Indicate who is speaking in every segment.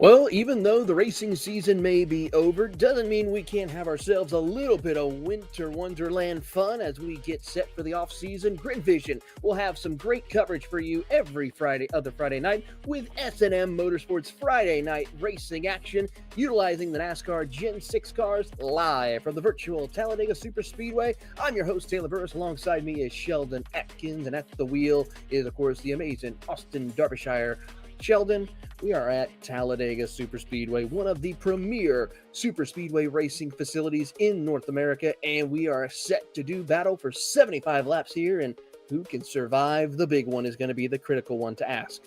Speaker 1: Well, even though the racing season may be over, doesn't mean we can't have ourselves a little bit of winter wonderland fun as we get set for the off season. Grid Vision will have some great coverage for you every other Friday night with S&M Motorsports Friday night racing action, utilizing the NASCAR Gen 6 cars live from the virtual Talladega Superspeedway. I'm your host, Taylor Burris. Alongside me is Sheldon Atkins, and at the wheel is, of course, the amazing Austin Derbyshire. Sheldon, we are at Talladega Superspeedway, one of the premier superspeedway racing facilities in North America, and we are set to do battle for 75 laps here, and who can survive the big one is going to be the critical one to ask.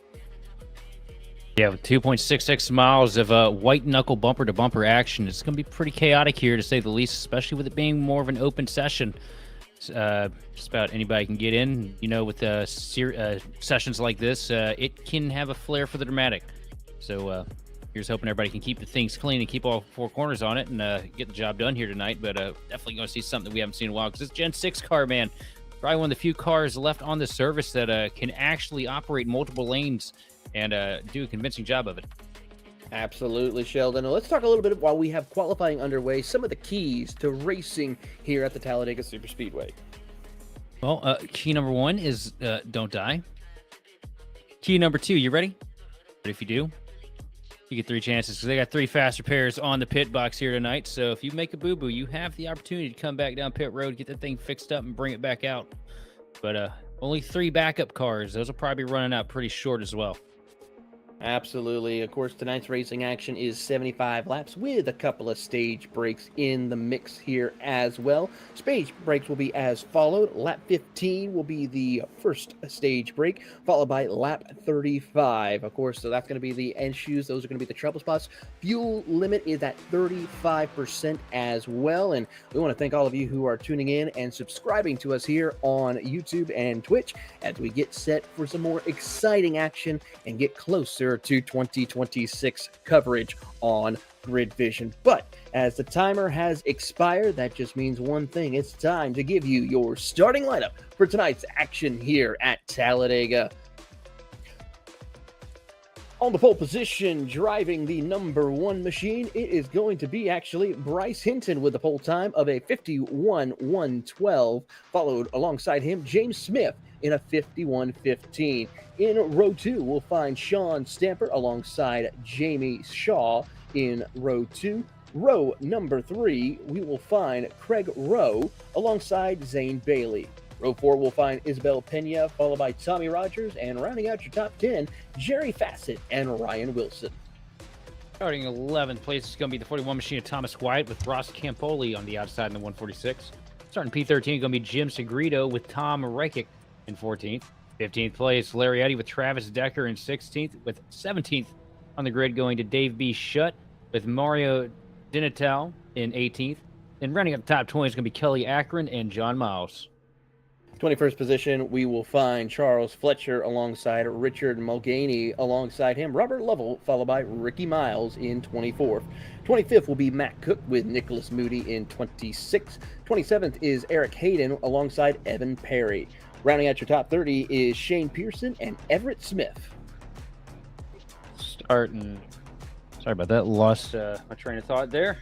Speaker 2: Yeah, with 2.66 miles of white knuckle bumper-to-bumper action, it's going to be pretty chaotic here, to say the least, especially with it being more of an open session. Just about anybody can get in. You know, with sessions like this, it can have a flair for the dramatic. So here's hoping everybody can keep the things clean and keep all four corners on it and get the job done here tonight. But definitely going to see something that we haven't seen in a while, because this Gen 6 car, man, probably one of the few cars left on the service that can actually operate multiple lanes and do a convincing job of it.
Speaker 1: Absolutely, Sheldon. Now, let's talk a little bit while we have qualifying underway, some of the keys to racing here at the Talladega Superspeedway.
Speaker 2: Well, key number one is don't die. Key number two, you ready? But if you do, you get three chances, because they got three fast repairs on the pit box here tonight. So if you make a boo-boo, you have the opportunity to come back down pit road, get the thing fixed up, and bring it back out. But only three backup cars. Those will probably be running out pretty short as well.
Speaker 1: Absolutely. Of course, tonight's racing action is 75 laps with a couple of stage breaks in the mix here as well. Stage breaks will be as followed. Lap 15 will be the first stage break, followed by lap 35. Of course, so that's going to be the end shoes. Those are going to be the trouble spots. Fuel limit is at 35% as well. And we want to thank all of you who are tuning in and subscribing to us here on YouTube and Twitch as we get set for some more exciting action and get closer to 2026 coverage on Grid Vision. But as the timer has expired, that just means one thing. It's time to give you your starting lineup for tonight's action here at Talladega. On the pole position, driving the number one machine, it is going to be actually Bryce Hinton with the pole time of a 51.112, followed alongside him James Smith in a 51.15. In row two, we'll find Sean Stamper alongside Jamie Shaw in row two. Row number three, we will find Craig Rowe alongside Zane Bailey. Row 4 will find Isabel Pena, followed by Tommy Rogers, and rounding out your top 10, Jerry Fassett and Ryan Wilson.
Speaker 2: Starting 11th place is going to be the 41 machine of Thomas Wyatt with Ross Campoli on the outside in the 146. Starting P13 is going to be Jim Segredo with Tom Reikick in 14th. 15th place, Larry Eddy with Travis Decker in 16th, with 17th on the grid going to Dave B. Shutt with Mario Dinatal in 18th. And running up the top 20 is going to be Kelly Akron and John Miles.
Speaker 1: 21st position, we will find Charles Fletcher alongside Richard Mulganey. Alongside him, Robert Lovell, followed by Ricky Miles in 24th. 25th will be Matt Cook with Nicholas Moody in 26th. 27th is Eric Hayden alongside Evan Perry. Rounding out your top 30 is Shane Pearson and Everett Smith.
Speaker 2: Sorry about that. Lost my train of thought there.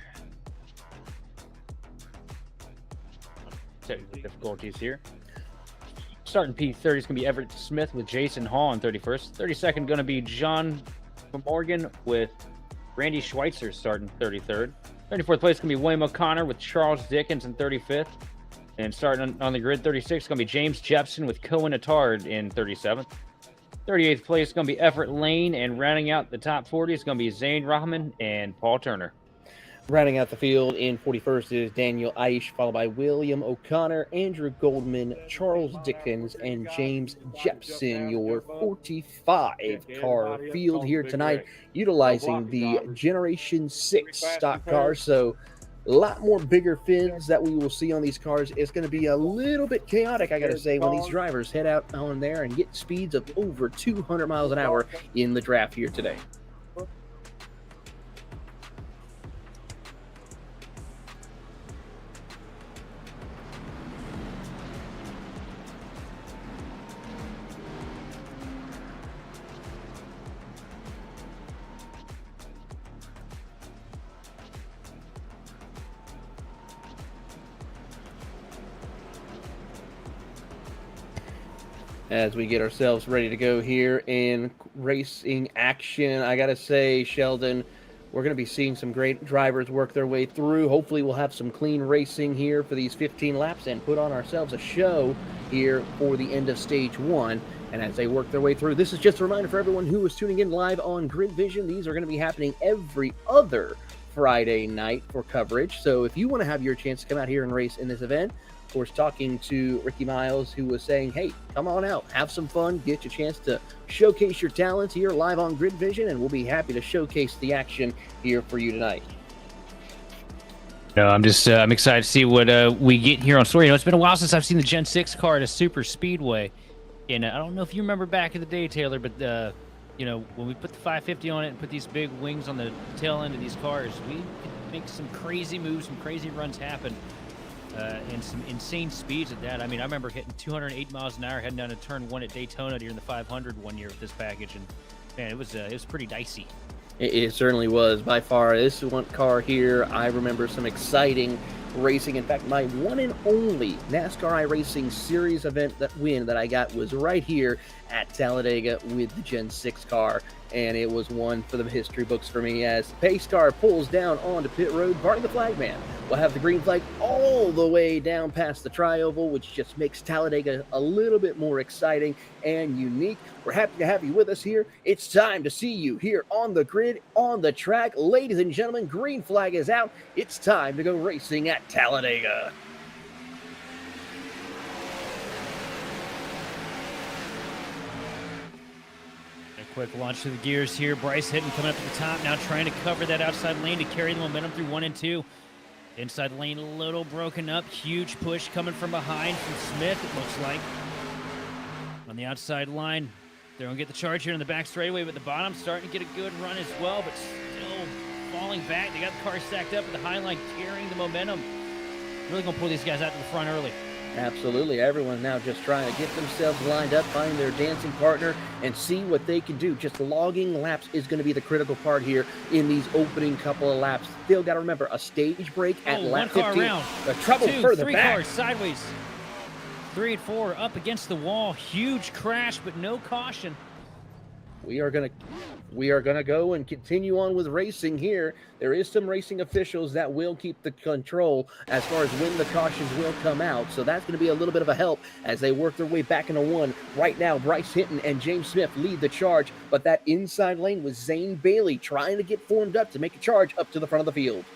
Speaker 2: Technical difficulties here. Starting P30 is going to be Everett Smith with Jason Hall in 31st. 32nd going to be John Morgan with Randy Schweitzer starting 33rd. 34th place is going to be William O'Connor with Charles Dickens in 35th. And starting on the grid, 36th is going to be James Jepson with Cohen Attard in 37th. 38th place is going to be Everett Lane, and rounding out the top 40 is going to be Zane Rahman and Paul Turner.
Speaker 1: Rounding out the field in 41st is Daniel Aish, followed by William O'Connor, Andrew Goldman, Charles Dickens, and James Jepson. Your 45-car field here tonight, utilizing the Generation 6 stock cars. So a lot more bigger fins that we will see on these cars. It's going to be a little bit chaotic, I got to say, when these drivers head out on there and get speeds of over 200 miles an hour in the draft here today. As we get ourselves ready to go here in racing action, I gotta say, Sheldon, we're going to be seeing some great drivers work their way through. Hopefully, we'll have some clean racing here for these 15 laps and put on ourselves a show here for the end of stage one. And as they work their way through, this is just a reminder for everyone who is tuning in live on Grid Vision. These are going to be happening every other Friday night for coverage. So if you want to have your chance to come out here and race in this event, of course, talking to Ricky Miles, who was saying, hey, come on out, have some fun, get your chance to showcase your talents here live on Grid Vision, and we'll be happy to showcase the action here for you tonight.
Speaker 2: No, I'm excited to see what we get here on story. It's been a while since I've seen the Gen 6 car at a super speedway. And I don't know if you remember back in the day, Taylor, but when we put the 550 on it and put these big wings on the tail end of these cars, we could make some crazy moves, some crazy runs happen. And some insane speeds at that. I mean, I remember hitting 208 miles an hour heading down to turn 1 at Daytona during the 500 one year with this package, and man, it was pretty dicey.
Speaker 1: It certainly was. By far, this one car here, I remember some exciting racing. In fact, my one and only NASCAR iRacing Series event win that I got was right here at Talladega with the Gen 6 car, and it was one for the history books for me as the pace car pulls down onto pit road. Barney the flagman will have the green flag all the way down past the tri-oval, which just makes Talladega a little bit more exciting and unique. We're happy to have you with us here. It's time to see you here on the grid, on the track. Ladies and gentlemen, green flag is out. It's time to go racing at Talladega.
Speaker 2: Quick launch to the gears here. Bryce Hinton coming up to the top now, trying to cover that outside lane to carry the momentum through 1 and 2. Inside lane a little broken up. Huge push coming from behind from Smith, it looks like. On the outside line, they're going to get the charge here in the back straightaway, but the bottom starting to get a good run as well, but still falling back. They got the car stacked up at the high line, carrying the momentum. Really going to pull these guys out to the front early.
Speaker 1: Absolutely. Everyone's now just trying to get themselves lined up, find their dancing partner, and see what they can do. Just logging laps is going to be the critical part here in these opening couple of laps. Still got to remember, a stage break at lap 15.
Speaker 2: One car around.
Speaker 1: The trouble
Speaker 2: 2,
Speaker 1: further
Speaker 2: 3
Speaker 1: back.
Speaker 2: cars sideways. 3 and 4 up against the wall. Huge crash, but no caution.
Speaker 1: We are gonna go and continue on with racing here. There is some racing officials that will keep the control as far as when the cautions will come out. So that's going to be a little bit of a help as they work their way back into one. Right now, Bryce Hinton and James Smith lead the charge, but that inside lane was Zane Bailey trying to get formed up to make a charge up to the front of the field.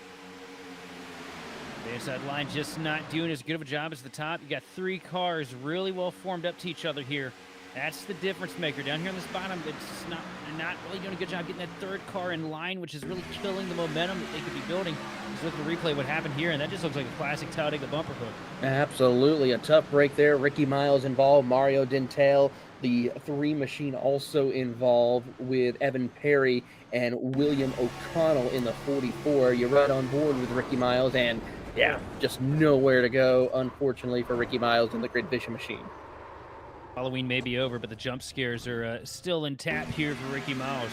Speaker 2: The inside line just not doing as good of a job as the top. You got 3 cars really well formed up to each other here. That's the difference maker. Down here on this bottom, they're not really doing a good job getting that 3rd car in line, which is really killing the momentum that they could be building. Just look at the replay what happened here, and that just looks like a classic Talladega bumper hook.
Speaker 1: Absolutely. A tough break there. Ricky Miles involved, Mario Dentel, the 3 machine also involved with Evan Perry and William O'Connell in the 44. You're right on board with Ricky Miles, and yeah, just nowhere to go, unfortunately, for Ricky Miles in the Grid Vision machine.
Speaker 2: Halloween may be over, but the jump scares are still in tap here for Ricky Miles.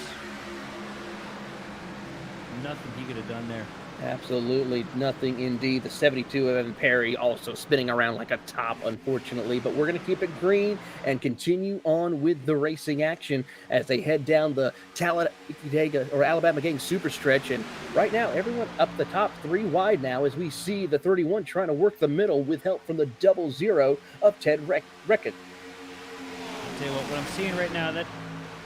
Speaker 2: Nothing he could have done there.
Speaker 1: Absolutely nothing indeed. The 72 of Evan Perry also spinning around like a top, unfortunately. But we're going to keep it green and continue on with the racing action as they head down the Talladega or Alabama Gang super stretch. And right now, everyone up the top 3 wide now as we see the 31 trying to work the middle with help from the 00 of Ted Reckett.
Speaker 2: Tell you what I'm seeing right now, that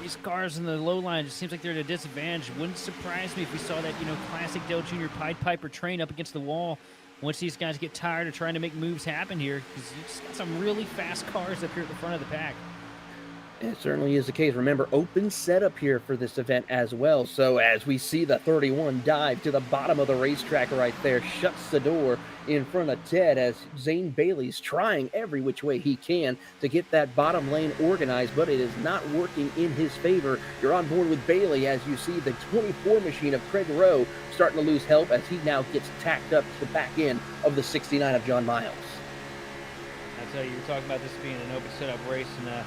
Speaker 2: these cars in the low line just seems like they're at a disadvantage. Wouldn't surprise me if we saw that, classic Dale Jr. Pied Piper train up against the wall once these guys get tired of trying to make moves happen here, because you just got some really fast cars up here at the front of the pack.
Speaker 1: It certainly is the case. Remember, open setup here for this event as well. So as we see the 31 dive to the bottom of the racetrack right there, shuts the door in front of Ted as Zane Bailey's trying every which way he can to get that bottom lane organized, but it is not working in his favor. You're on board with Bailey as you see the 24 machine of Craig Rowe starting to lose help as he now gets tacked up to the back end of the 69 of John Miles.
Speaker 2: I tell you, you're talking about this being an open setup race, and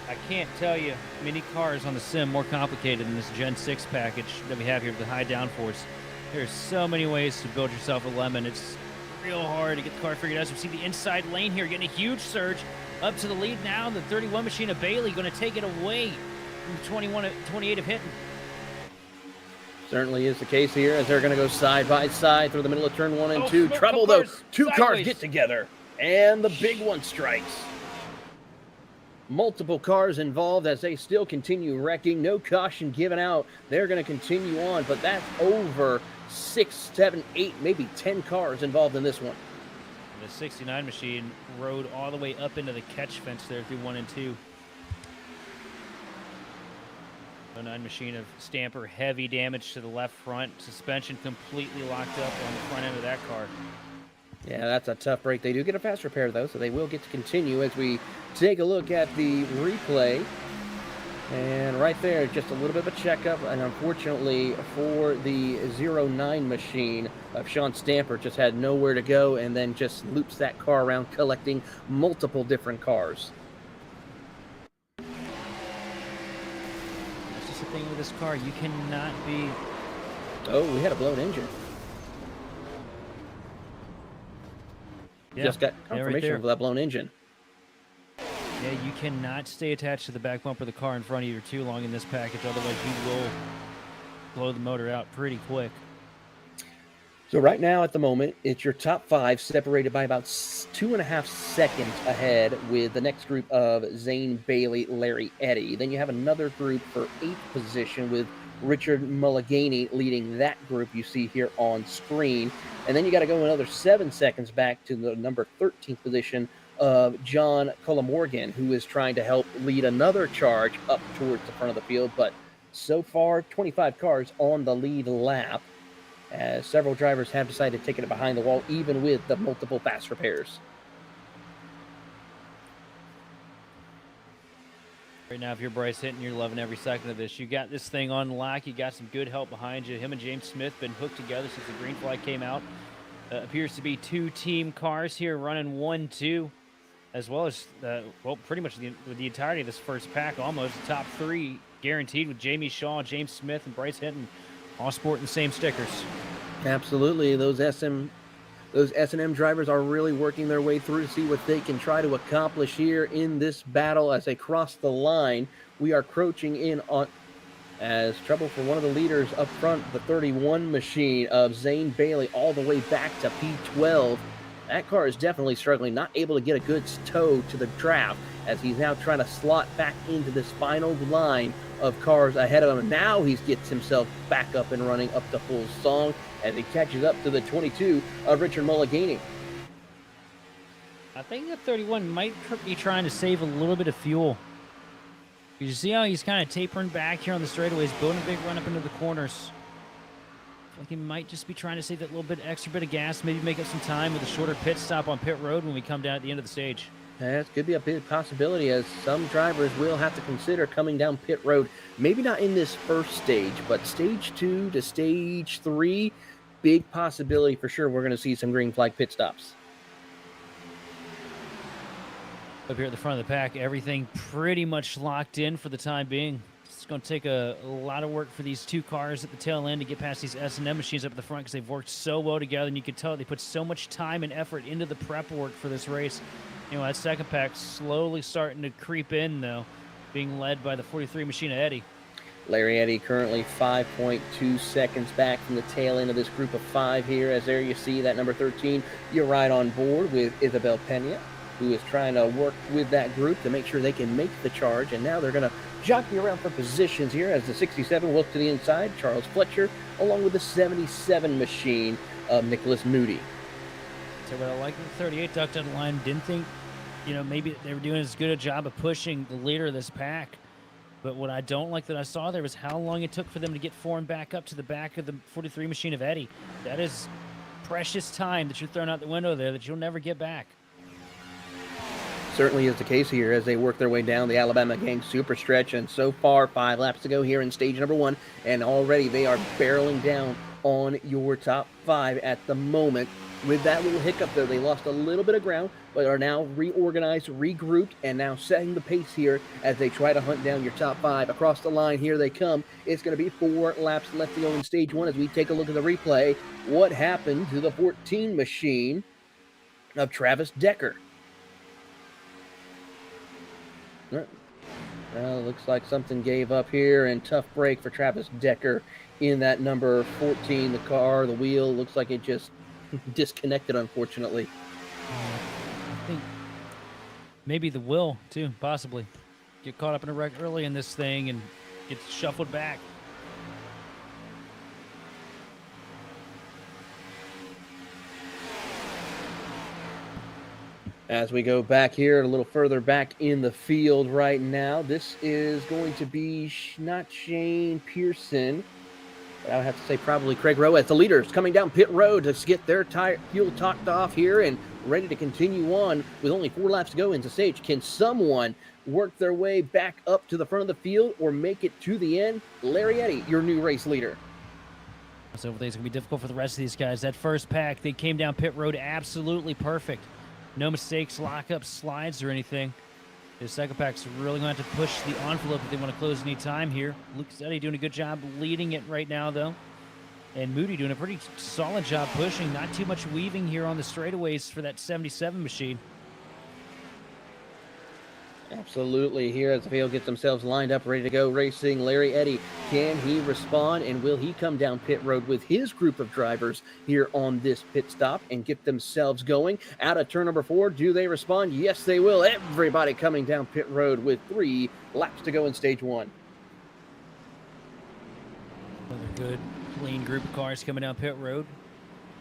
Speaker 2: I can't tell you many cars on the sim more complicated than this Gen 6 package that we have here with the high downforce. There's so many ways to build yourself a lemon. It's real hard to get the car figured out. So we see the inside lane here getting a huge surge up to the lead now. The 31 machine of Bailey going to take it away from 28 of Hinton.
Speaker 1: Certainly is the case here as they're going to go side by side through the middle of turn 1 and 2.
Speaker 2: Smoke,
Speaker 1: Trouble though. Two
Speaker 2: sideways.
Speaker 1: cars get together and the big one strikes. Multiple cars involved as they still continue wrecking. No caution given out. They're going to continue on, but that's over 6, 7, 8, maybe 10 cars involved in this one.
Speaker 2: The 69 machine rode all the way up into the catch fence there through 1 and 2. 09 machine of Stamper, heavy damage to the left front. Suspension completely locked up on the front end of that car.
Speaker 1: Yeah, that's a tough break. They do get a fast repair, though, so they will get to continue as we take a look at the replay. And right there, just a little bit of a checkup. And unfortunately for the 09 machine of Sean Stamper, just had nowhere to go and then just loops that car around, collecting multiple different cars.
Speaker 2: That's just the thing with this car. You cannot be...
Speaker 1: Oh, we had a blown engine.
Speaker 2: Yeah,
Speaker 1: just got confirmation of that blown engine.
Speaker 2: Yeah, you cannot stay attached to the back bumper of the car in front of you for too long in this package. Otherwise, you will blow the motor out pretty quick.
Speaker 1: So right now, at the moment, it's your top 5 separated by about 2.5 seconds ahead with the next group of Zane Bailey, Larry Eddy. Then you have another group for 8th position with Richard Mulliganey leading that group you see here on screen. And then you got to go another 7 seconds back to the number 13th position of John Cullamorgan, who is trying to help lead another charge up towards the front of the field. But so far, 25 cars on the lead lap, as several drivers have decided to take it behind the wall, even with the multiple fast repairs.
Speaker 2: Right now, if you're Bryce Hinton, you're loving every second of this. You got this thing on lock. You got some good help behind you. Him and James Smith been hooked together since the green flag came out. Appears to be 2 team cars here running 1-2, as well as, well, pretty much with the entirety of this first pack, almost the top 3 guaranteed with Jamie Shaw, James Smith, and Bryce Hinton, all sporting the same stickers.
Speaker 1: Absolutely. Those S&M drivers are really working their way through to see what they can try to accomplish here in this battle as they cross the line. We are crouching in on as trouble for one of the leaders up front, the 31 machine of Zane Bailey, all the way back to P12. That car is definitely struggling, not able to get a good tow to the draft as he's now trying to slot back into this final line of cars ahead of him. Now he gets himself back up and running up to full song as he catches up to the 22 of Richard Mulliganey.
Speaker 2: I think the 31 might be trying to save a little bit of fuel. You see how he's kind of tapering back here on the straightaways, building a big run up into the corners. I think he might just be trying to save that little bit extra bit of gas, maybe make up some time with a shorter pit stop on pit road when we come down at the end of the stage.
Speaker 1: That could be a big possibility, as some drivers will have to consider coming down pit road. Maybe not in this first stage, but stage 2 to stage 3, big possibility for sure. We're going to see some green flag pit stops.
Speaker 2: Up here at the front of the pack, everything pretty much locked in for the time being. It's going to take a lot of work for these 2 cars at the tail end to get past these S&M machines up at the front, because they've worked so well together, and you can tell they put so much time and effort into the prep work for this race. You know, that second pack slowly starting to creep in, though, being led by the 43 machine of Eddy.
Speaker 1: Larry Eddy currently 5.2 seconds back from the tail end of this group of 5 here, as there you see that number 13. You're right on board with Isabel Pena, who is trying to work with that group to make sure they can make the charge. And now they're going to jockey around for positions here as the 67 will look to the inside. Charles Fletcher, along with the 77 machine of Nicholas Moody.
Speaker 2: So what I like the 38 ducked out of the line. Didn't think, you know, maybe they were doing as good a job of pushing the leader of this pack. But what I don't like that I saw there was how long it took for them to get formed back up to the back of the 43 machine of Eddy. That is precious time that you're throwing out the window there that you'll never get back.
Speaker 1: Certainly is the case here as they work their way down the Alabama Gang super stretch. And so far, 5 laps to go here in stage number 1. And already they are barreling down on your top 5 at the moment. With that little hiccup, though, they lost a little bit of ground, but are now reorganized, regrouped, and now setting the pace here as they try to hunt down your top 5. Across the line, here they come. It's going to be 4 laps left to go in stage 1 as we take a look at the replay. What happened to the 14 machine of Travis Decker. Looks like something gave up here, and tough break for Travis Decker in that number 14. The wheel looks like it just disconnected, unfortunately.
Speaker 2: I think maybe the wheel, too, possibly. Get caught up in a wreck early in this thing and get shuffled back.
Speaker 1: As we go back here, a little further back in the field right now, this is going to be not Shane Pearson, but I would have to say probably Craig Rowe as the leaders coming down pit road to get their fuel topped off here and ready to continue on with only 4 laps to go into stage. Can someone work their way back up to the front of the field or make it to the end? Larry Eddy, your new race leader.
Speaker 2: So it's going to be difficult for the rest of these guys. That first pack, they came down pit road absolutely perfect. No mistakes, lockups, slides, or anything. The second pack's really going to have to push the envelope if they want to close any time here. Luke Steady doing a good job leading it right now, though. And Moody doing a pretty solid job pushing. Not too much weaving here on the straightaways for that 77 machine.
Speaker 1: Absolutely. Here as the field gets themselves lined up, ready to go racing. Larry Eddy, can he respond, and will he come down pit road with his group of drivers here on this pit stop and get themselves going? Out of turn number 4, do they respond? Yes, they will. Everybody coming down pit road with 3 laps to go in stage 1.
Speaker 2: Another good, clean group of cars coming down pit road.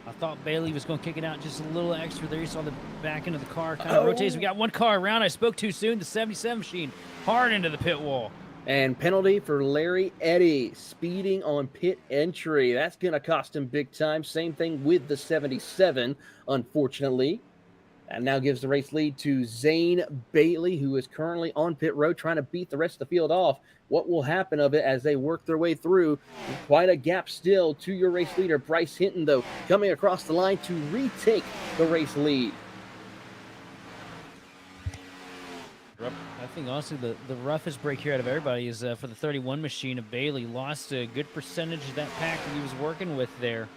Speaker 2: I thought Bailey was going to kick it out just a little extra there. You saw the back end of the car kind of rotates. We got one car around. I spoke too soon. The 77 machine hard into the pit wall.
Speaker 1: And penalty for Larry Eddy, speeding on pit entry. That's going to cost him big time. Same thing with the 77, unfortunately. That now gives the race lead to Zane Bailey, who is currently on pit road trying to beat the rest of the field off. What will happen of it as they work their way through? Quite a gap still to your race leader, Bryce Hinton, though, coming across the line to retake the race lead.
Speaker 2: I think, honestly, the roughest break here out of everybody is for the 31 machine of Bailey. Lost a good percentage of that pack that he was working with there.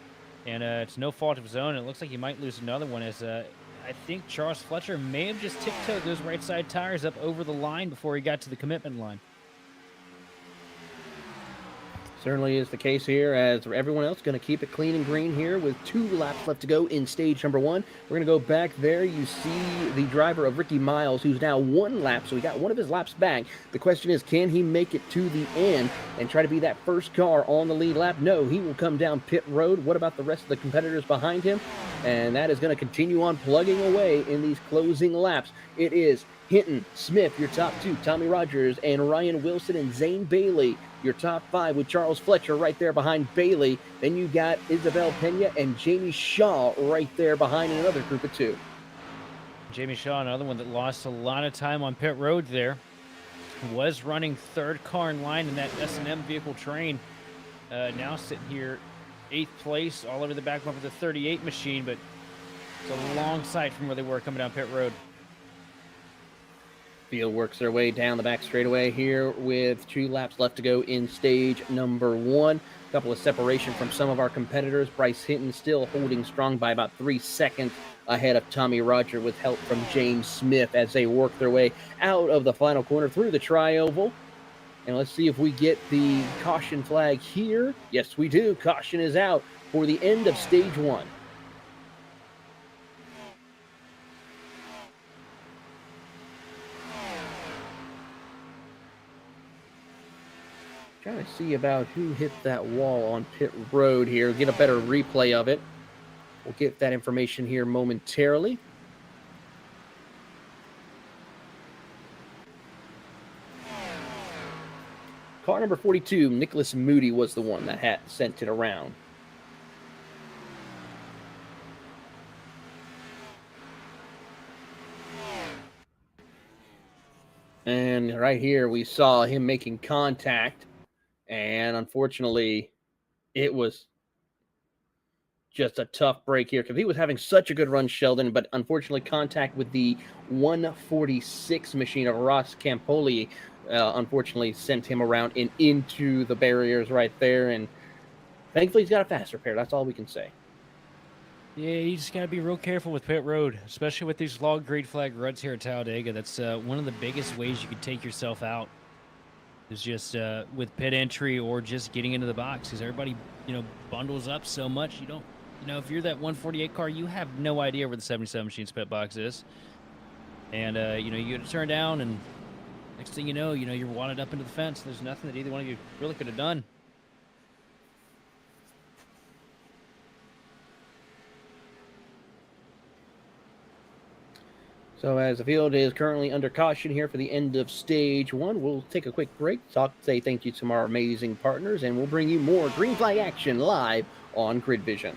Speaker 2: And it's no fault of his own. It looks like he might lose another one as I think Charles Fletcher may have just tiptoed those right side tires up over the line before he got to the commitment line.
Speaker 1: Certainly is the case here, as everyone else going to keep it clean and green here with 2 laps left to go in stage number 1. We're going to go back there. You see the driver of Ricky Miles, who's now 1 lap, so he got one of his laps back. The question is, can he make it to the end and try to be that first car on the lead lap? No, he will come down pit road. What about the rest of the competitors behind him? And that is going to continue on plugging away in these closing laps. It is Hinton, Smith, your top 2, Tommy Rogers, and Ryan Wilson and Zane Bailey, your top 5, with Charles Fletcher right there behind Bailey. Then you got Isabel Pena and Jamie Shaw right there behind another group of 2.
Speaker 2: Jamie Shaw, another one that lost a lot of time on pit road there. Was running 3rd car in line in that S&M vehicle train. Now sitting here 8th place, all over the back bumper of the 38 machine, but it's a long sight from where they were coming down pit road.
Speaker 1: Field works their way down the back straightaway here with 2 laps left to go in stage number 1. A couple of separation from some of our competitors. Bryce Hinton still holding strong by about 3 seconds ahead of Tommy Roger with help from James Smith as they work their way out of the final corner through the tri-oval. And let's see if we get the caution flag here. Yes, we do. Caution is out for the end of stage 1. Trying to see about who hit that wall on pit road here. Get a better replay of it. We'll get that information here momentarily. Car number 42, Nicholas Moody, was the one that had sent it around. And right here, we saw him making contact. And unfortunately, it was just a tough break here because he was having such a good run, Sheldon, but unfortunately contact with the 146 machine of Ross Campoli unfortunately sent him around and into the barriers right there. And thankfully, he's got a faster pair. That's all we can say.
Speaker 2: Yeah, you just gotta be real careful with pit road, especially with these long green flag runs here at Talladega. That's one of the biggest ways you can take yourself out. Is just with pit entry or just getting into the box, because everybody bundles up so much. You don't, if you're that 148 car, you have no idea where the 77 machine's pit box is, and you get to turn down, and next thing you're wadded up into the fence. There's nothing that either one of you really could have done.
Speaker 1: So as the field is currently under caution here for the end of stage 1, we'll take a quick break, say thank you to our amazing partners, and we'll bring you more green flag action live on Grid Vision.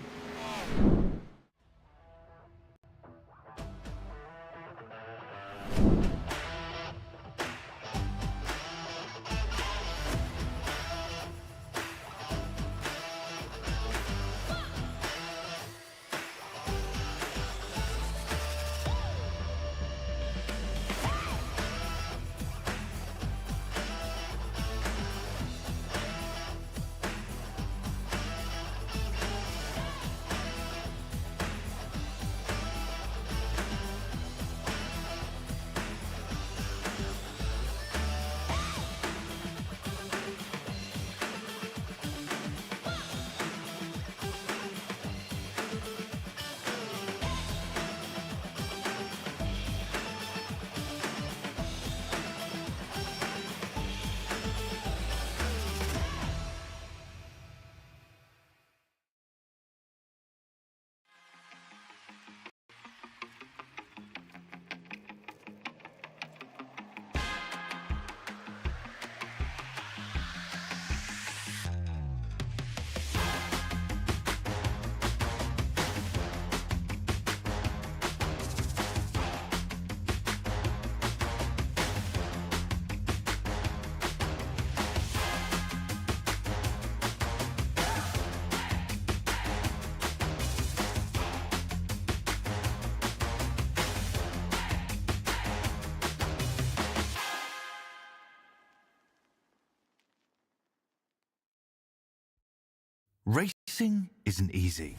Speaker 3: Racing isn't easy,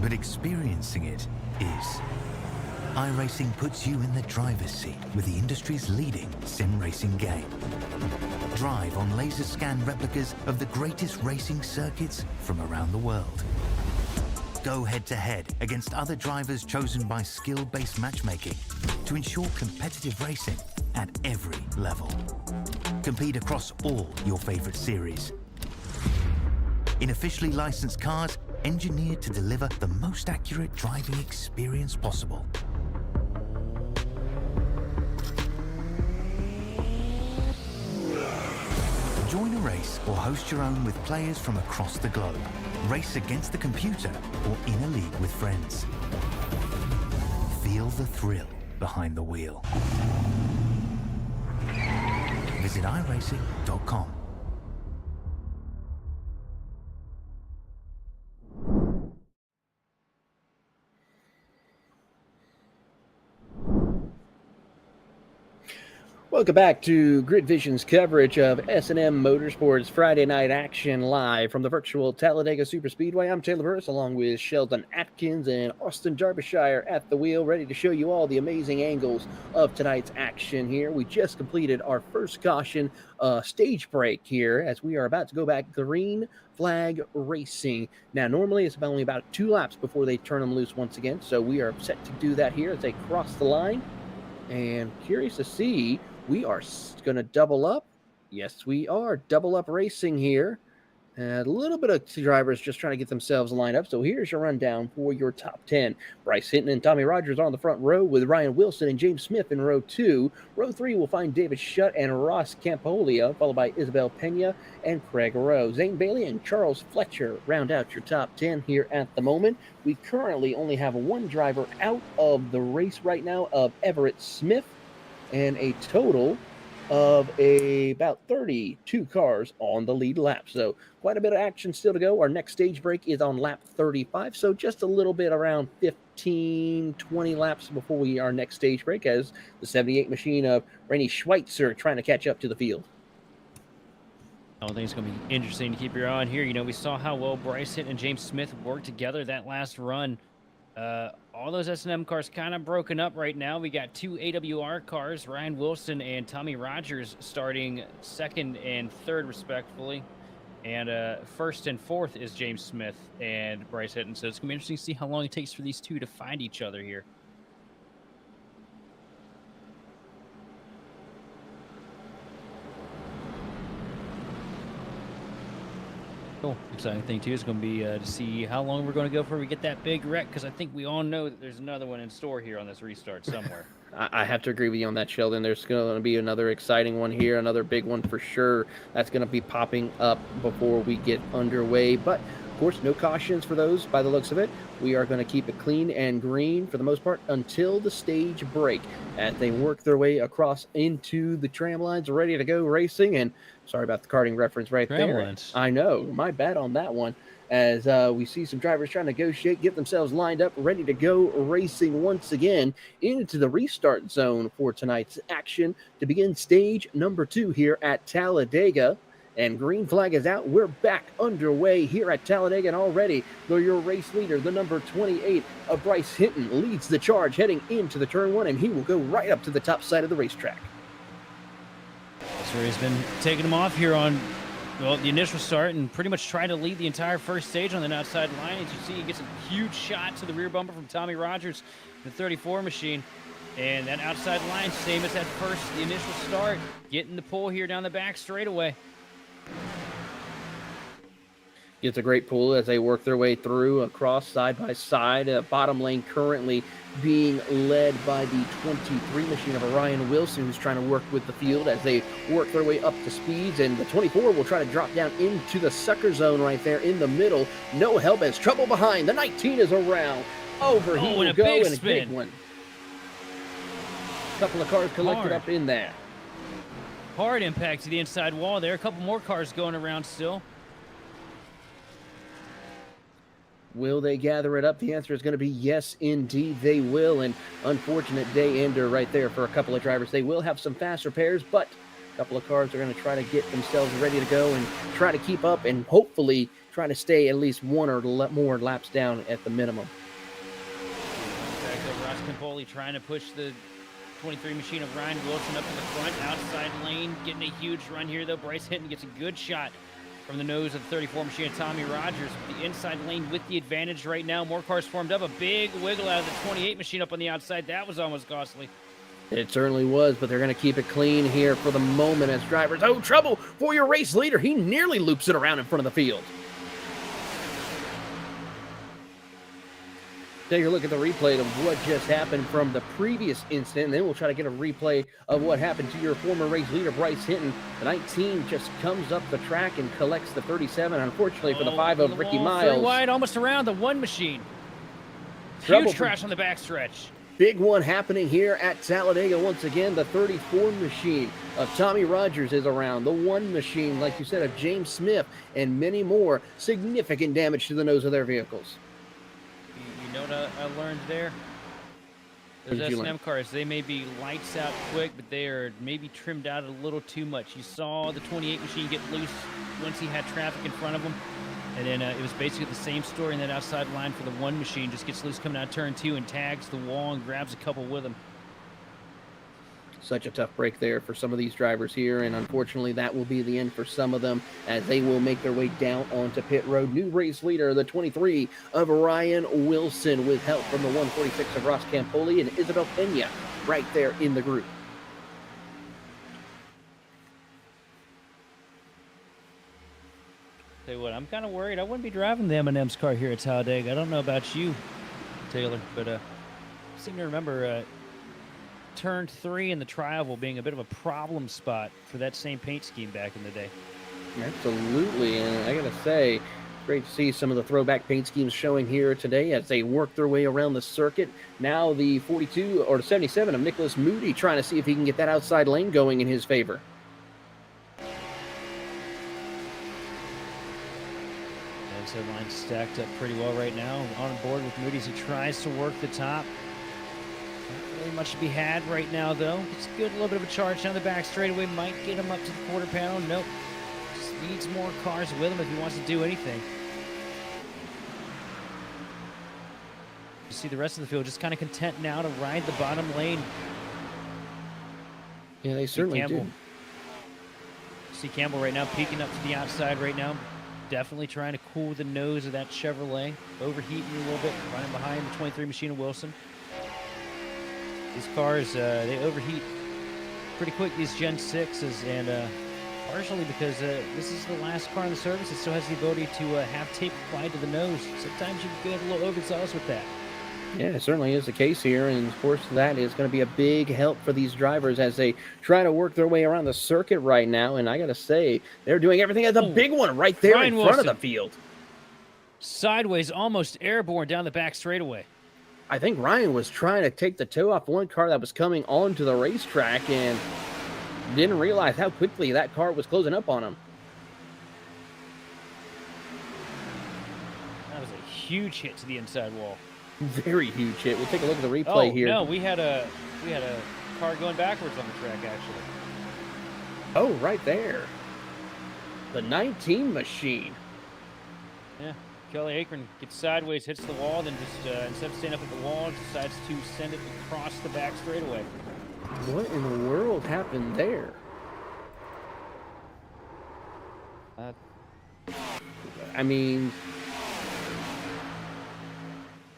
Speaker 3: but experiencing it is. iRacing puts you in the driver's seat with the industry's leading sim racing game. Drive on laser scan replicas of the greatest racing circuits from around the world. Go head-to-head against other drivers chosen by skill-based matchmaking to ensure competitive racing at every level. Compete across all your favorite series. In officially licensed cars, engineered to deliver the most accurate driving experience possible. Join a race or host your own with players from across the globe. Race against the computer or in a league with friends. Feel the thrill behind the wheel. Visit iRacing.com.
Speaker 1: Welcome back to Grid Vision's coverage of S&M Motorsports Friday Night Action live from the virtual Talladega Superspeedway. I'm Taylor Burris along with Sheldon Atkins and Austin Derbyshire at the wheel, ready to show you all the amazing angles of tonight's action here. We just completed our first caution stage break here as we are about to go back green flag racing. Now, normally it's only about 2 laps before they turn them loose once again, so we are set to do that here as they cross the line. And curious to see, we are going to double up. Yes, we are double up racing here. A little bit of drivers just trying to get themselves lined up. So here's your rundown for your top 10. Bryce Hinton and Tommy Rogers on the front row with Ryan Wilson and James Smith in row 2. Row 3 will find David Shutt and Ross Campolia, followed by Isabel Pena and Craig Rowe. Zane Bailey and Charles Fletcher round out your top 10 here at the moment. We currently only have one driver out of the race right now of Everett Smith, and a total of about 32 cars on the lead lap. So quite a bit of action still to go. Our next stage break is on lap 35. So just a little bit around 15, 20 laps before our next stage break as the 78 machine of Rennie Schweitzer trying to catch up to the field.
Speaker 2: I think it's going to be interesting to keep your eye on here. You know, we saw how well Bryce Hinton and James Smith worked together that last run. All those S&M cars kind of broken up right now. We got 2 AWR cars, Ryan Wilson and Tommy Rogers, starting 2nd and 3rd, respectively. And 1st and 4th is James Smith and Bryce Hinton. So it's going to be interesting to see how long it takes for these two to find each other here. Cool. Exciting thing, too, is going to be to see how long we're going to go before we get that big wreck, because I think we all know that there's another one in store here on this restart somewhere.
Speaker 1: I have to agree with you on that, Sheldon. There's going to be another exciting one here, another big one for sure. That's going to be popping up before we get underway. But, of course, no cautions for those by the looks of it. We are going to keep it clean and green for the most part until the stage break as they work their way across into the tram lines, ready to go racing. And sorry about the karting reference right there.
Speaker 2: Lines.
Speaker 1: I know, my bad on that one. As we see some drivers trying to negotiate, get themselves lined up, ready to go racing once again into the restart zone for tonight's action to begin stage number 2 here at Talladega. And green flag is out. We're back underway here at Talladega, and already your race leader, the number 28 of Bryce Hinton, leads the charge heading into the turn 1, and he will go right up to the top side of the racetrack.
Speaker 2: So he's been taking him off here on the initial start and pretty much tried to lead the entire first stage on the outside line. As you see, he gets a huge shot to the rear bumper from Tommy Rogers, the 34 machine. And that outside line, same as that the initial start, getting the pull here down the back straightaway.
Speaker 1: Gets a great pull as they work their way through across side by side. Bottom lane currently being led by the 23 machine of Ryan Wilson, who's trying to work with the field as they work their way up to speeds. And the 24 will try to drop down into the sucker zone right there in the middle. No help as trouble behind. The 19 is around. Over he will go, and a big one. A couple of cars collected up in there.
Speaker 2: Hard impact to the inside wall there. A couple more cars going around still.
Speaker 1: Will they gather it up? The answer is going to be yes, indeed they will. And unfortunate day ender right there for a couple of drivers. They will have some faster pairs, but a couple of cars are going to try to get themselves ready to go and try to keep up and hopefully try to stay at least one or more laps down at the minimum.
Speaker 2: Ross Campoli trying to push the 23 machine of Ryan Wilson up to the front, outside lane, getting a huge run here though. Bryce Hinton gets a good shot from the nose of the 34 machine of Tommy Rogers. The inside lane with the advantage right now. More cars formed up. A big wiggle out of the 28 machine up on the outside. That was almost costly.
Speaker 1: It certainly was, but they're going to keep it clean here for the moment as drivers. Oh, trouble for your race leader. He nearly loops it around in front of the field. Take a look at the replay of what just happened from the previous incident, and then we'll try to get a replay of what happened to your former race leader, Bryce Hinton. The 19 just comes up the track and collects the 37. Unfortunately for the 5 of Ricky Miles.
Speaker 2: 3 wide, almost around the 1 machine.
Speaker 1: Trouble
Speaker 2: Huge crash on the backstretch.
Speaker 1: Big one happening here at Talladega once again. The 34 machine of Tommy Rogers is around. The 1 machine, like you said, of James Smith and many more. Significant damage to the nose of their vehicles.
Speaker 2: You know what I learned there? Those S&M cars, they may be lights out quick, but they are maybe trimmed out a little too much. You saw the 28 machine get loose once he had traffic in front of him. And then it was basically the same story in that outside line for the 1 machine. Just gets loose coming out of turn 2 and tags the wall and grabs a couple with him.
Speaker 1: Such a tough break there for some of these drivers here, and unfortunately that will be the end for some of them as they will make their way down onto pit road. New race leader, the 23 of Ryan Wilson, with help from the 146 of Ross Campoli and Isabel Pena right there in the group.
Speaker 2: Tell you what, I'm kind of worried. I wouldn't be driving the M&M's car here at Talladega. I don't know about you, Taylor, but I seem to remember turn 3 in the Tri-Oval being a bit of a problem spot for that same paint scheme back in the day.
Speaker 1: Absolutely, and I gotta say, great to see some of the throwback paint schemes showing here today as they work their way around the circuit. Now the 42 or 77 of Nicholas Moody trying to see if he can get that outside lane going in his favor.
Speaker 2: Inside line stacked up pretty well right now. On board with Moody as he tries to work the top. Not really much to be had right now, though. It's good, a little bit of a charge down the back straightaway. Might get him up to the quarter panel. Nope. Just needs more cars with him if he wants to do anything. You see the rest of the field just kind of content now to ride the bottom lane.
Speaker 1: Yeah, they certainly do.
Speaker 2: See Campbell right now peeking up to the outside right now. Definitely trying to cool the nose of that Chevrolet. Overheating a little bit, running behind the 23 machine of Wilson. These cars, they overheat pretty quick, these Gen 6s, and partially because this is the last car in the service. It still has the ability to have tape applied to the nose. Sometimes you can get a little overzealous with that.
Speaker 1: Yeah, it certainly is the case here, and of course that is going to be a big help for these drivers as they try to work their way around the circuit right now, and I got to say, they're doing everything as a big one right there
Speaker 2: Ryan
Speaker 1: in front
Speaker 2: Wilson.
Speaker 1: of the field.
Speaker 2: Sideways, almost airborne down the back straightaway.
Speaker 1: I think Ryan was trying to take the toe off one car that was coming onto the racetrack and didn't realize how quickly that car was closing up on him.
Speaker 2: That was a huge hit to the inside wall.
Speaker 1: Very huge hit. We'll take a look at the replay here.
Speaker 2: No, we had a car going backwards on the track actually.
Speaker 1: Oh, right there. The 19 machine.
Speaker 2: Yeah, Kelly Akron gets sideways, hits the wall, then just instead of standing up at the wall, decides to send it across the back straightaway.
Speaker 1: What in the world happened there? I mean,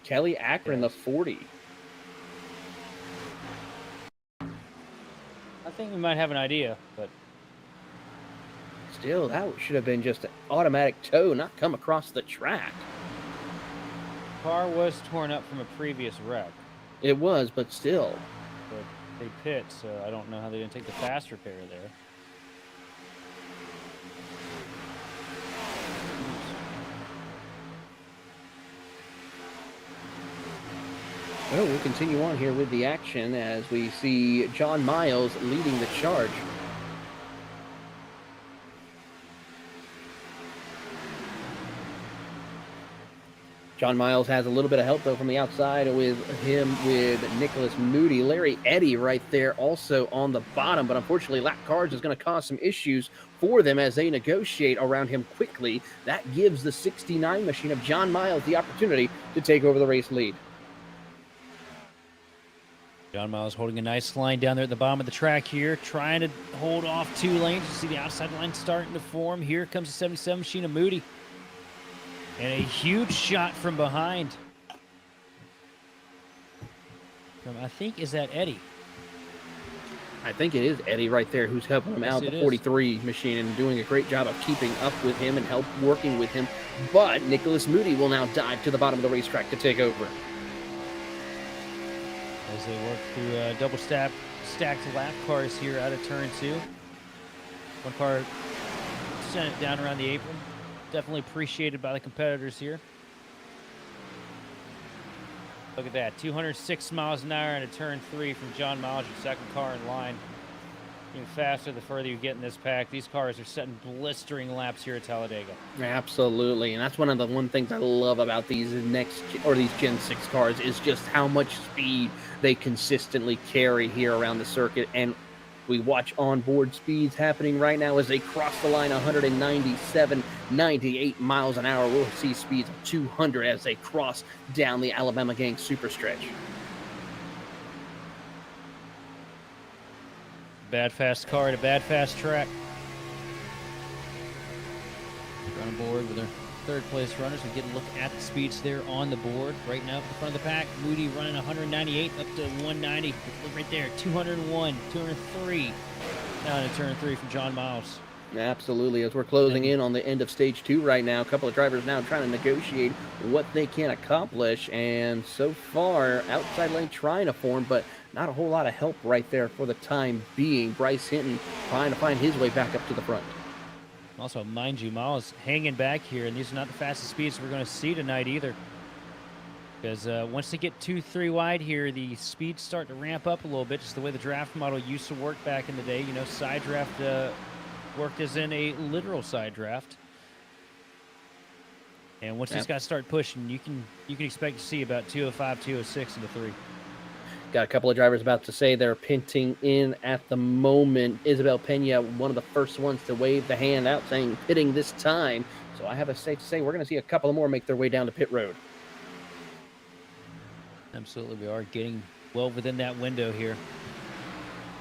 Speaker 1: Kelly Akron, the 40.
Speaker 2: I think we might have an idea, but
Speaker 1: still, that should have been just an automatic tow, not come across the track.
Speaker 2: the car was torn up from a previous wreck.
Speaker 1: It was, but still.
Speaker 2: But they pit, so I don't know how they didn't take the fast repair there.
Speaker 1: Well, we'll continue on here with the action as we see John Miles leading the charge. John Miles has a little bit of help, though, from the outside with Nicholas Moody. Larry Eddy right there also on the bottom, but unfortunately, lap cars is going to cause some issues for them as they negotiate around him quickly. That gives the 69 machine of John Miles the opportunity to take over the race lead.
Speaker 2: John Miles holding a nice line down there at the bottom of the track here, trying to hold off 2 lanes. You see the outside line starting to form. Here comes the 77 machine of Moody. And a huge shot from behind. I think, is that Eddie?
Speaker 1: I think it is Eddie right there who's helping him out, the 43 machine, and doing a great job of keeping up with him and working with him. But Nicholas Moody will now dive to the bottom of the racetrack to take over.
Speaker 2: As they work through double stacked lap cars here out of turn 2. One car sent it down around the apron. Definitely appreciated by the competitors here. Look at that, 206 miles an hour into turn 3 from John Miles, your second car in line. Getting faster the further you get in this pack. These cars are setting blistering laps here at Talladega.
Speaker 1: Absolutely, and that's one of the things I love about these Gen 6 cars is just how much speed they consistently carry here around the circuit. And we watch onboard speeds happening right now as they cross the line 197, 98 miles an hour. We'll see speeds of 200 as they cross down the Alabama Gang super stretch.
Speaker 2: Bad fast car at a bad fast track. We're on board with our third place runners. We get a look at the speeds there on the board. Right now, at the front of the pack, Moody running 198 up to 190. Look right there, 201, 203. Down in turn 3 from John Miles.
Speaker 1: Absolutely, as we're closing in on the end of stage 2 right now, a couple of drivers now trying to negotiate what they can accomplish, and so far, outside lane trying to form, but not a whole lot of help right there for the time being. Bryce Hinton trying to find his way back up to the front.
Speaker 2: Also, mind you, Miles hanging back here, and these are not the fastest speeds we're going to see tonight either. Because once they get 2-3 wide here, the speeds start to ramp up a little bit, just the way the draft model used to work back in the day. You know, side draft worked as in a literal side draft. And once these guys start pushing, you can expect to see about 205, 206 in the 3.
Speaker 1: Got a couple of drivers about to say they're pitting in at the moment. Isabel Pena, one of the first ones to wave the hand out saying pitting this time. So I have a safe to say we're going to see a couple more make their way down to pit road.
Speaker 2: Absolutely, we are getting well within that window here.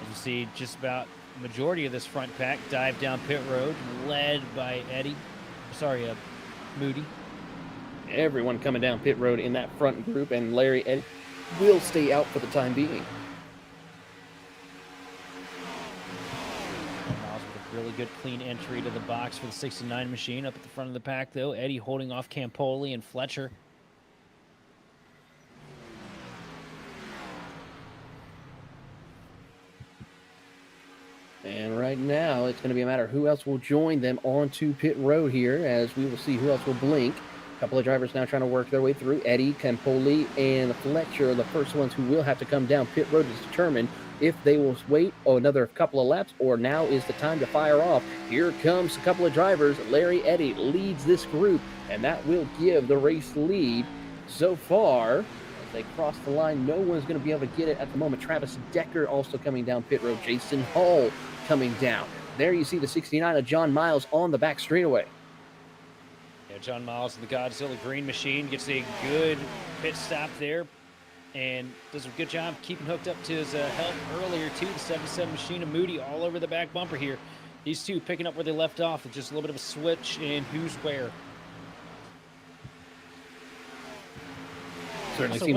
Speaker 2: As you see, just about the majority of this front pack dive down pit road, led by Moody.
Speaker 1: Everyone coming down pit road in that front group, and Larry Eddy will stay out for the time being.
Speaker 2: Miles with a really good clean entry to the box for the 69 machine. Up at the front of the pack, though, Eddy holding off Campoli and Fletcher.
Speaker 1: And right now, it's going to be a matter of who else will join them onto pit road here, as we will see who else will blink. A couple of drivers now trying to work their way through. Eddy, Campoli, and Fletcher are the first ones who will have to come down pit road to determine if they will wait another couple of laps or now is the time to fire off. Here comes a couple of drivers. Larry Eddy leads this group, and that will give the race lead so far. As they cross the line, no one's going to be able to get it at the moment. Travis Decker also coming down pit road. Jason Hall coming down. There you see the 69 of John Miles on the back straightaway.
Speaker 2: Yeah, John Miles of the Godzilla Green Machine gets a good pit stop there and does a good job keeping hooked up to his help earlier too. The 77 machine of Moody all over the back bumper here. These two picking up where they left off with just a little bit of a switch in who's where.
Speaker 1: Certainly
Speaker 2: Also,
Speaker 1: seems...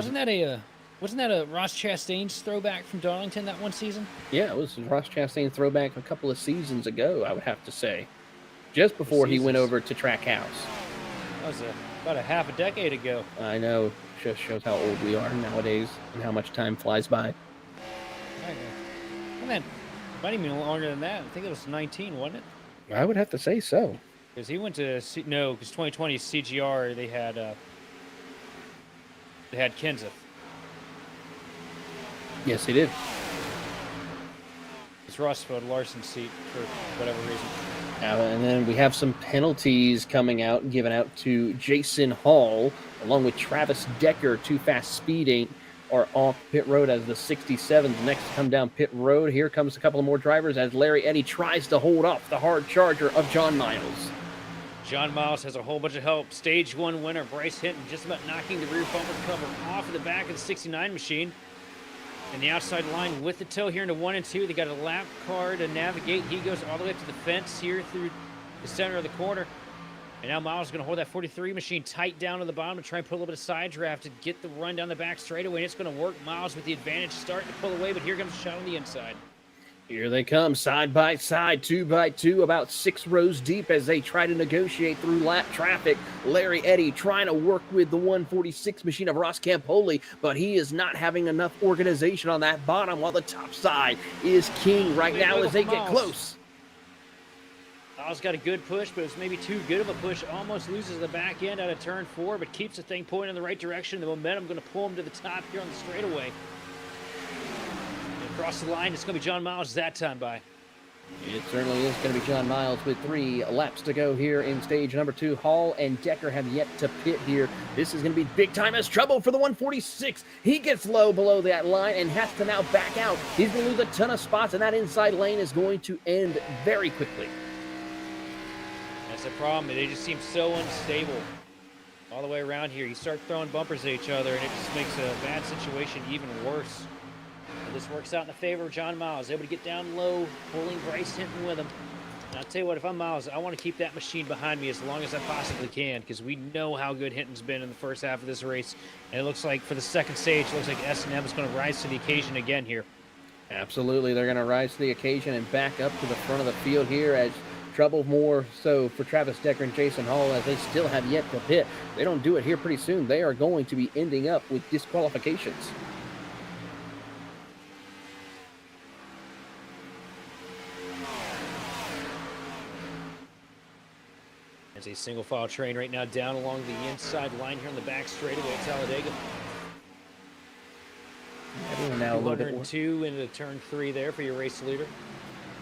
Speaker 2: wasn't that a Ross Chastain's throwback from Darlington that one season?
Speaker 1: Yeah, it was Ross Chastain throwback a couple of seasons ago, I would have to say. Just before he went over to Trackhouse.
Speaker 2: That was about a half a decade ago.
Speaker 1: I know. Just shows how old we are nowadays and how much time flies by.
Speaker 2: Well, man, might even be longer than that. I think it was 19, wasn't it?
Speaker 1: I would have to say so.
Speaker 2: Because he went to no, because 2020 CGR they had Kenseth.
Speaker 1: Yes, he did.
Speaker 2: It's Ross filled Larson's seat for whatever reason.
Speaker 1: And then we have some penalties coming out, given out to Jason Hall, along with Travis Decker. Too fast speeding are off pit road as the 67s next to come down pit road. Here comes a couple of more drivers as Larry Eddy tries to hold off the hard charger of John Miles.
Speaker 2: John Miles has a whole bunch of help. Stage 1 winner Bryce Hinton just about knocking the rear bumper cover off of the back of the 69 machine. And the outside line with the tow here into 1 and 2. They got a lap car to navigate. He goes all the way up to the fence here through the center of the corner. And now Miles is going to hold that 43 machine tight down to the bottom to try and put a little bit of side draft to get the run down the back straightaway. And it's going to work. Miles with the advantage starting to pull away, but here comes a shot on the inside.
Speaker 1: Here they come, side by side, 2 by 2, about 6 rows deep as they try to negotiate through lap traffic. Larry Eddy trying to work with the 146 machine of Ross Campoli, but he is not having enough organization on that bottom, while the top side is king right now as they get close.
Speaker 2: Miles got a good push, but it was maybe too good of a push. Almost loses the back end out of turn 4, but keeps the thing pointing in the right direction. The momentum going to pull him to the top here on the straightaway. Across the line, it's going to be John Miles that time by.
Speaker 1: It certainly is going to be John Miles with 3 laps to go here in stage number 2. Hall and Decker have yet to pit here. This is going to be big time as trouble for the 146. He gets low below that line and has to now back out. He's going to lose a ton of spots, and that inside lane is going to end very quickly.
Speaker 2: That's the problem. They just seem so unstable all the way around here. You start throwing bumpers at each other, and it just makes a bad situation even worse. This works out in the favor of John Miles, able to get down low, pulling Bryce Hinton with him. And I'll tell you what, if I'm Miles, I want to keep that machine behind me as long as I possibly can, because we know how good Hinton's been in the first half of this race. And it looks like for the second stage, it looks like S&M is going to rise to the occasion again here.
Speaker 1: Absolutely, they're going to rise to the occasion and back up to the front of the field here as trouble more so for Travis Decker and Jason Hall as they still have yet to pit. If they don't do it here pretty soon, they are going to be ending up with disqualifications.
Speaker 2: There's a single file train right now down along the inside line here on the back straightaway at Talladega.
Speaker 1: Now a little bit more.
Speaker 2: 202 into turn 3 there for your race leader.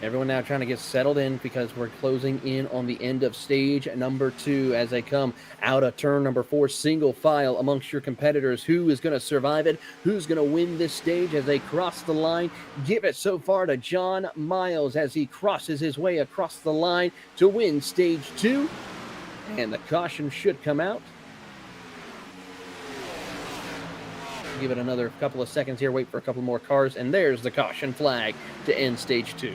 Speaker 1: Everyone now trying to get settled in because we're closing in on the end of stage number 2 as they come out of turn number 4, single file amongst your competitors. Who is going to survive it? Who's going to win this stage as they cross the line? Give it so far to John Miles as he crosses his way across the line to win stage 2. And the caution should come out. Give it another couple of seconds here, wait for a couple more cars, and there's the caution flag to end stage 2.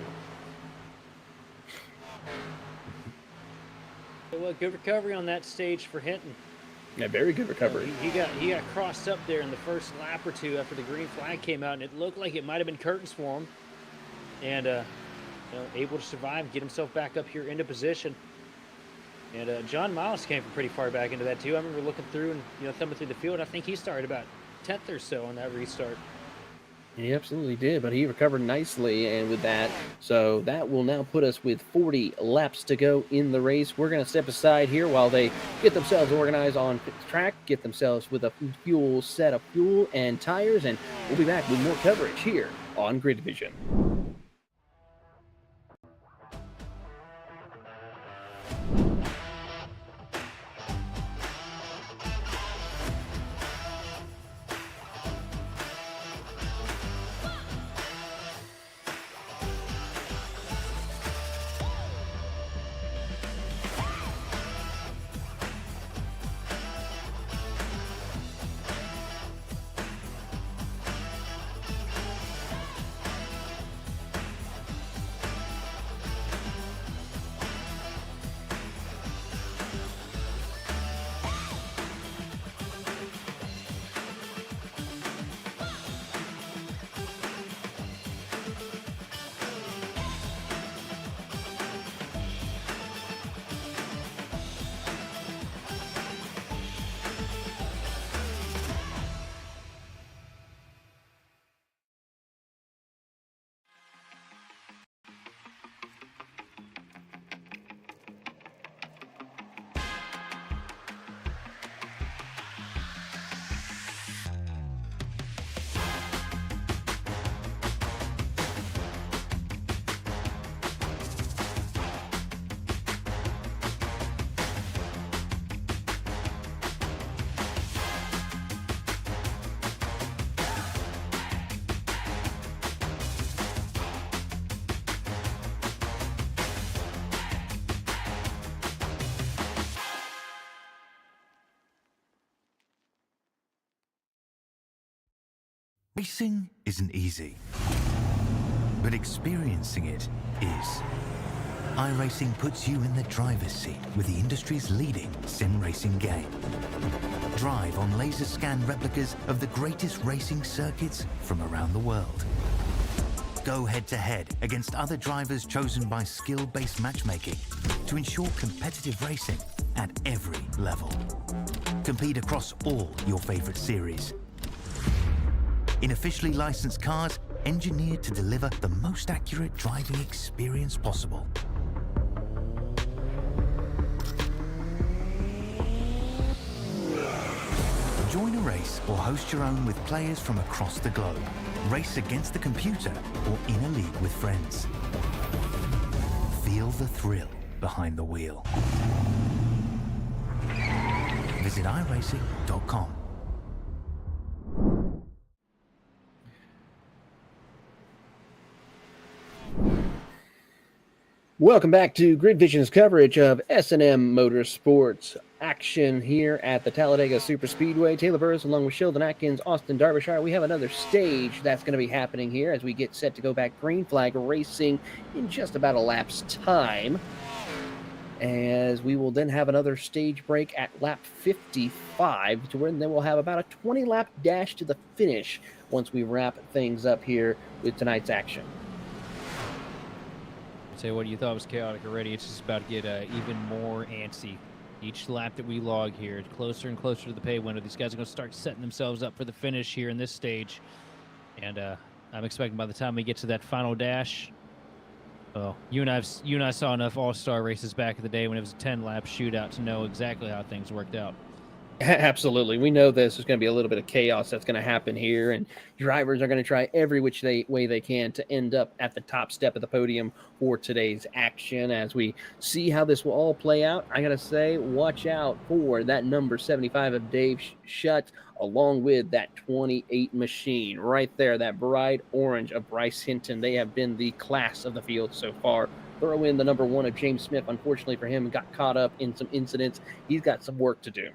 Speaker 4: Well, good recovery on that stage for Hinton.
Speaker 1: Yeah, very good recovery.
Speaker 4: He got crossed up there in the first lap or two after the green flag came out, and it looked like it might have been curtains for him. And able to survive, get himself back up here into position. And John Miles came from pretty far back into that too. I remember looking through and thumbing through the field. I think he started about 10th or so on that restart.
Speaker 1: He absolutely did, but he recovered nicely, and with that, so that will now put us with 40 laps to go in the race. We're going to step aside here while they get themselves organized on the track, get themselves with a set of fuel and tires, and we'll be back with more coverage here on Grid Vision.
Speaker 3: Racing isn't easy, but experiencing it is. iRacing puts you in the driver's seat with the industry's leading sim racing game. Drive on laser scan replicas of the greatest racing circuits from around the world. Go head-to-head against other drivers chosen by skill-based matchmaking to ensure competitive racing at every level. Compete across all your favorite series. In officially licensed cars, engineered to deliver the most accurate driving experience possible. Join a race or host your own with players from across the globe. Race against the computer or in a league with friends. Feel the thrill behind the wheel. Visit iRacing.com.
Speaker 1: Welcome back to Grid Vision's coverage of S&M Motorsports action here at the Talladega Superspeedway. Taylor Burris along with Sheldon Atkins, Austin Derbyshire. We have another stage that's going to be happening here as we get set to go back green flag racing in just about a lap's time. As we will then have another stage break at lap 55 to where then we'll have about a 20-lap dash to the finish once we wrap things up here with tonight's action.
Speaker 2: Say what you thought was chaotic already. It's just about to get even more antsy. Each lap that we log here, closer and closer to the pay window. These guys are going to start setting themselves up for the finish here in this stage. And I'm expecting by the time we get to that final dash, well, you and I saw enough all-star races back in the day when it was a 10-lap shootout to know exactly how things worked out.
Speaker 1: Absolutely. We know this is going to be a little bit of chaos that's going to happen here, and drivers are going to try every way they can to end up at the top step of the podium for today's action. As we see how this will all play out, I got to say, watch out for that number 75 of Dave Schutt, along with that 28 machine right there, that bright orange of Bryce Hinton. They have been the class of the field so far. Throw in the number 1 of James Smith. Unfortunately for him, got caught up in some incidents. He's got some work to do.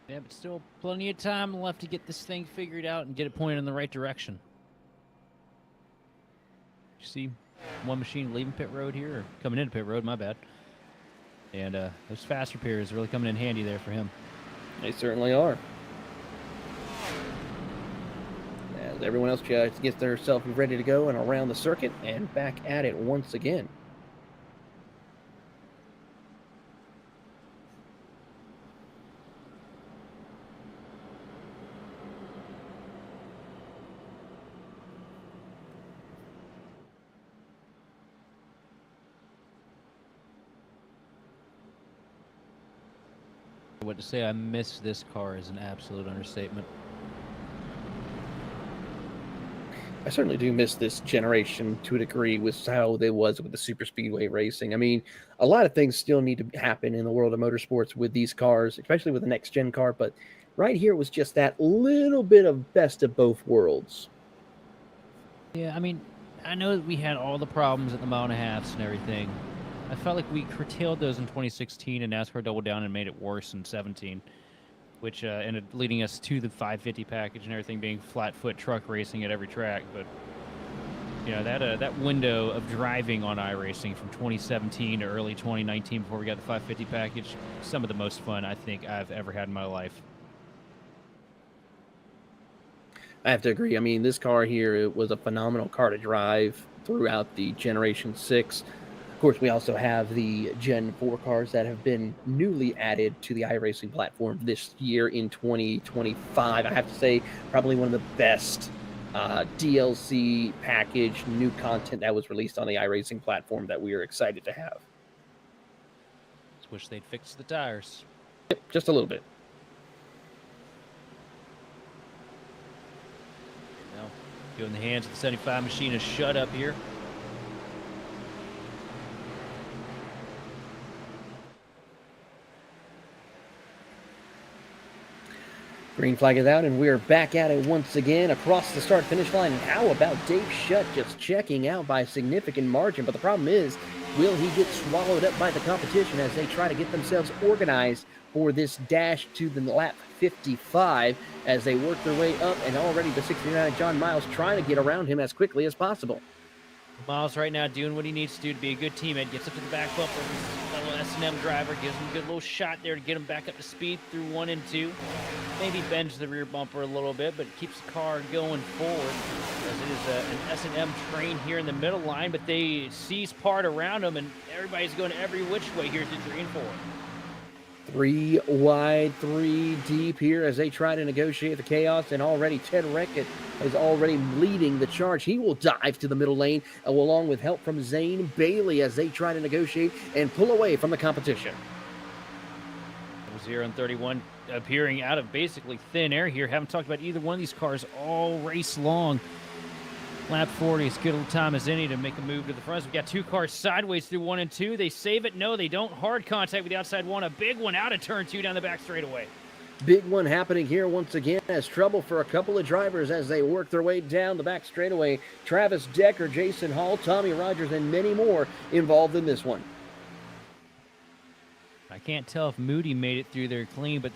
Speaker 2: Yeah, but still plenty of time left to get this thing figured out and get it pointed in the right direction. You see one machine leaving pit road here, or coming into pit road, my bad. And those fast repairs really coming in handy there for him.
Speaker 1: They certainly are. As everyone else gets themselves ready to go and around the circuit and back at it once again.
Speaker 2: What to say I miss this car is an absolute understatement.
Speaker 1: I certainly do miss this generation to a degree with how they was with the super speedway racing. I mean, a lot of things still need to happen in the world of motorsports with these cars, especially with the next gen car. But right here was just that little bit of best of both worlds.
Speaker 2: Yeah, I mean, I know that we had all the problems at the mile and a halves and everything. I felt like we curtailed those in 2016, and NASCAR doubled down and made it worse in 17, which ended leading us to the 550 package and everything being flat-foot truck racing at every track. But you know, that window of driving on iRacing from 2017 to early 2019 before we got the 550 package, some of the most fun I think I've ever had in my life.
Speaker 1: I have to agree. I mean, this car here, it was a phenomenal car to drive throughout the Generation 6. Of course, we also have the Gen 4 cars that have been newly added to the iRacing platform this year in 2025. I have to say, probably one of the best DLC package, new content that was released on the iRacing platform that we are excited to have.
Speaker 2: Just wish they'd fix the tires.
Speaker 1: Yep, just a little bit.
Speaker 2: Now, go in the hands of the 75 machine is shut up here.
Speaker 1: Green flag is out, and we're back at it once again across the start-finish line. And how about Dave Schutt just checking out by a significant margin? But the problem is, will he get swallowed up by the competition as they try to get themselves organized for this dash to the lap 55 as they work their way up, and already the 69 John Miles trying to get around him as quickly as possible.
Speaker 2: Miles right now doing what he needs to do to be a good teammate. Gets up to the back bumper. Fellow S&M driver gives him a good little shot there to get him back up to speed through 1 and 2. Maybe bends the rear bumper a little bit, but keeps the car going forward. As it is an S&M train here in the middle line, but they seize part around them, and everybody's going every which way here to 3 and 4.
Speaker 1: 3 wide, 3 deep here as they try to negotiate the chaos, and already Ted Reckett is already leading the charge. He will dive to the middle lane along with help from Zane Bailey as they try to negotiate and pull away from the competition.
Speaker 2: 0 and 31 appearing out of basically thin air here. Haven't talked about either one of these cars all race long. Lap 40 is good little time as any to make a move to the front. We've got 2 cars sideways through 1 and 2. They save it. No, they don't. Hard contact with the outside one. A big one out of turn 2 down the back straightaway.
Speaker 1: Big one happening here once again as trouble for a couple of drivers as they work their way down the back straightaway. Travis Decker, Jason Hall, Tommy Rogers, and many more involved in this one.
Speaker 2: I can't tell if Moody made it through there clean, but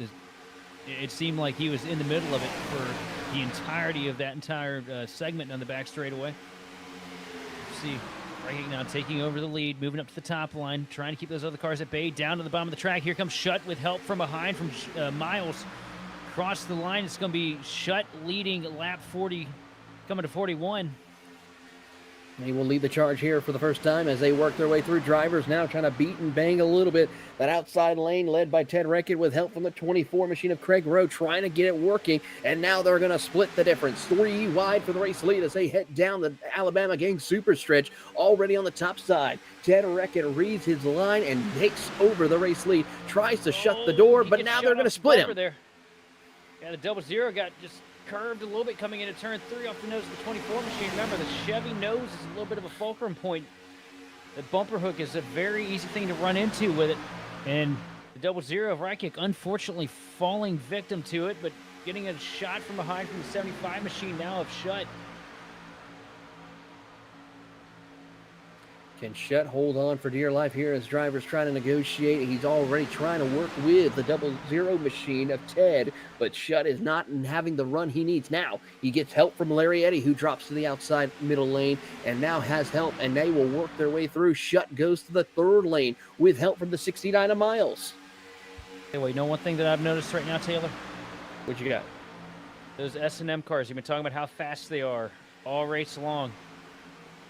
Speaker 2: it seemed like he was in the middle of it for the entirety of that entire segment on the back straightaway. See, right now taking over the lead, moving up to the top line, trying to keep those other cars at bay. Down to the bottom of the track. Here comes Schutt with help from behind from Miles. Across the line, it's going to be Schutt leading lap 40, coming to 41.
Speaker 1: They will lead the charge here for the first time as they work their way through. Drivers now trying to beat and bang a little bit. That outside lane led by Ted Reckett with help from the 24 machine of Craig Rowe trying to get it working. And now they're going to split the difference. 3 wide for the race lead as they head down the Alabama Gang Super Stretch already on the top side. Ted Reckett reads his line and takes over the race lead. Tries to shut the door, but now they're going to split him.
Speaker 4: There. Yeah, the 00 got just curved a little bit coming into turn 3 off the nose of the 24 machine. Remember, the Chevy nose is a little bit of a fulcrum point. The bumper hook is a very easy thing to run into with it. And the 00 of Reichik unfortunately falling victim to it, but getting a shot from behind from the 75 machine now of Shutt.
Speaker 1: Can Shutt hold on for dear life here as drivers trying to negotiate? He's already trying to work with the 00 machine of Ted, but Shutt is not having the run he needs now. He gets help from Larry Eddy, who drops to the outside middle lane and now has help, and they will work their way through. Shutt goes to the third lane with help from the 69 of Miles.
Speaker 4: Hey, wait, you know one thing that I've noticed right now, Taylor?
Speaker 1: What you got?
Speaker 4: Those S&M cars, you've been talking about how fast they are all race long.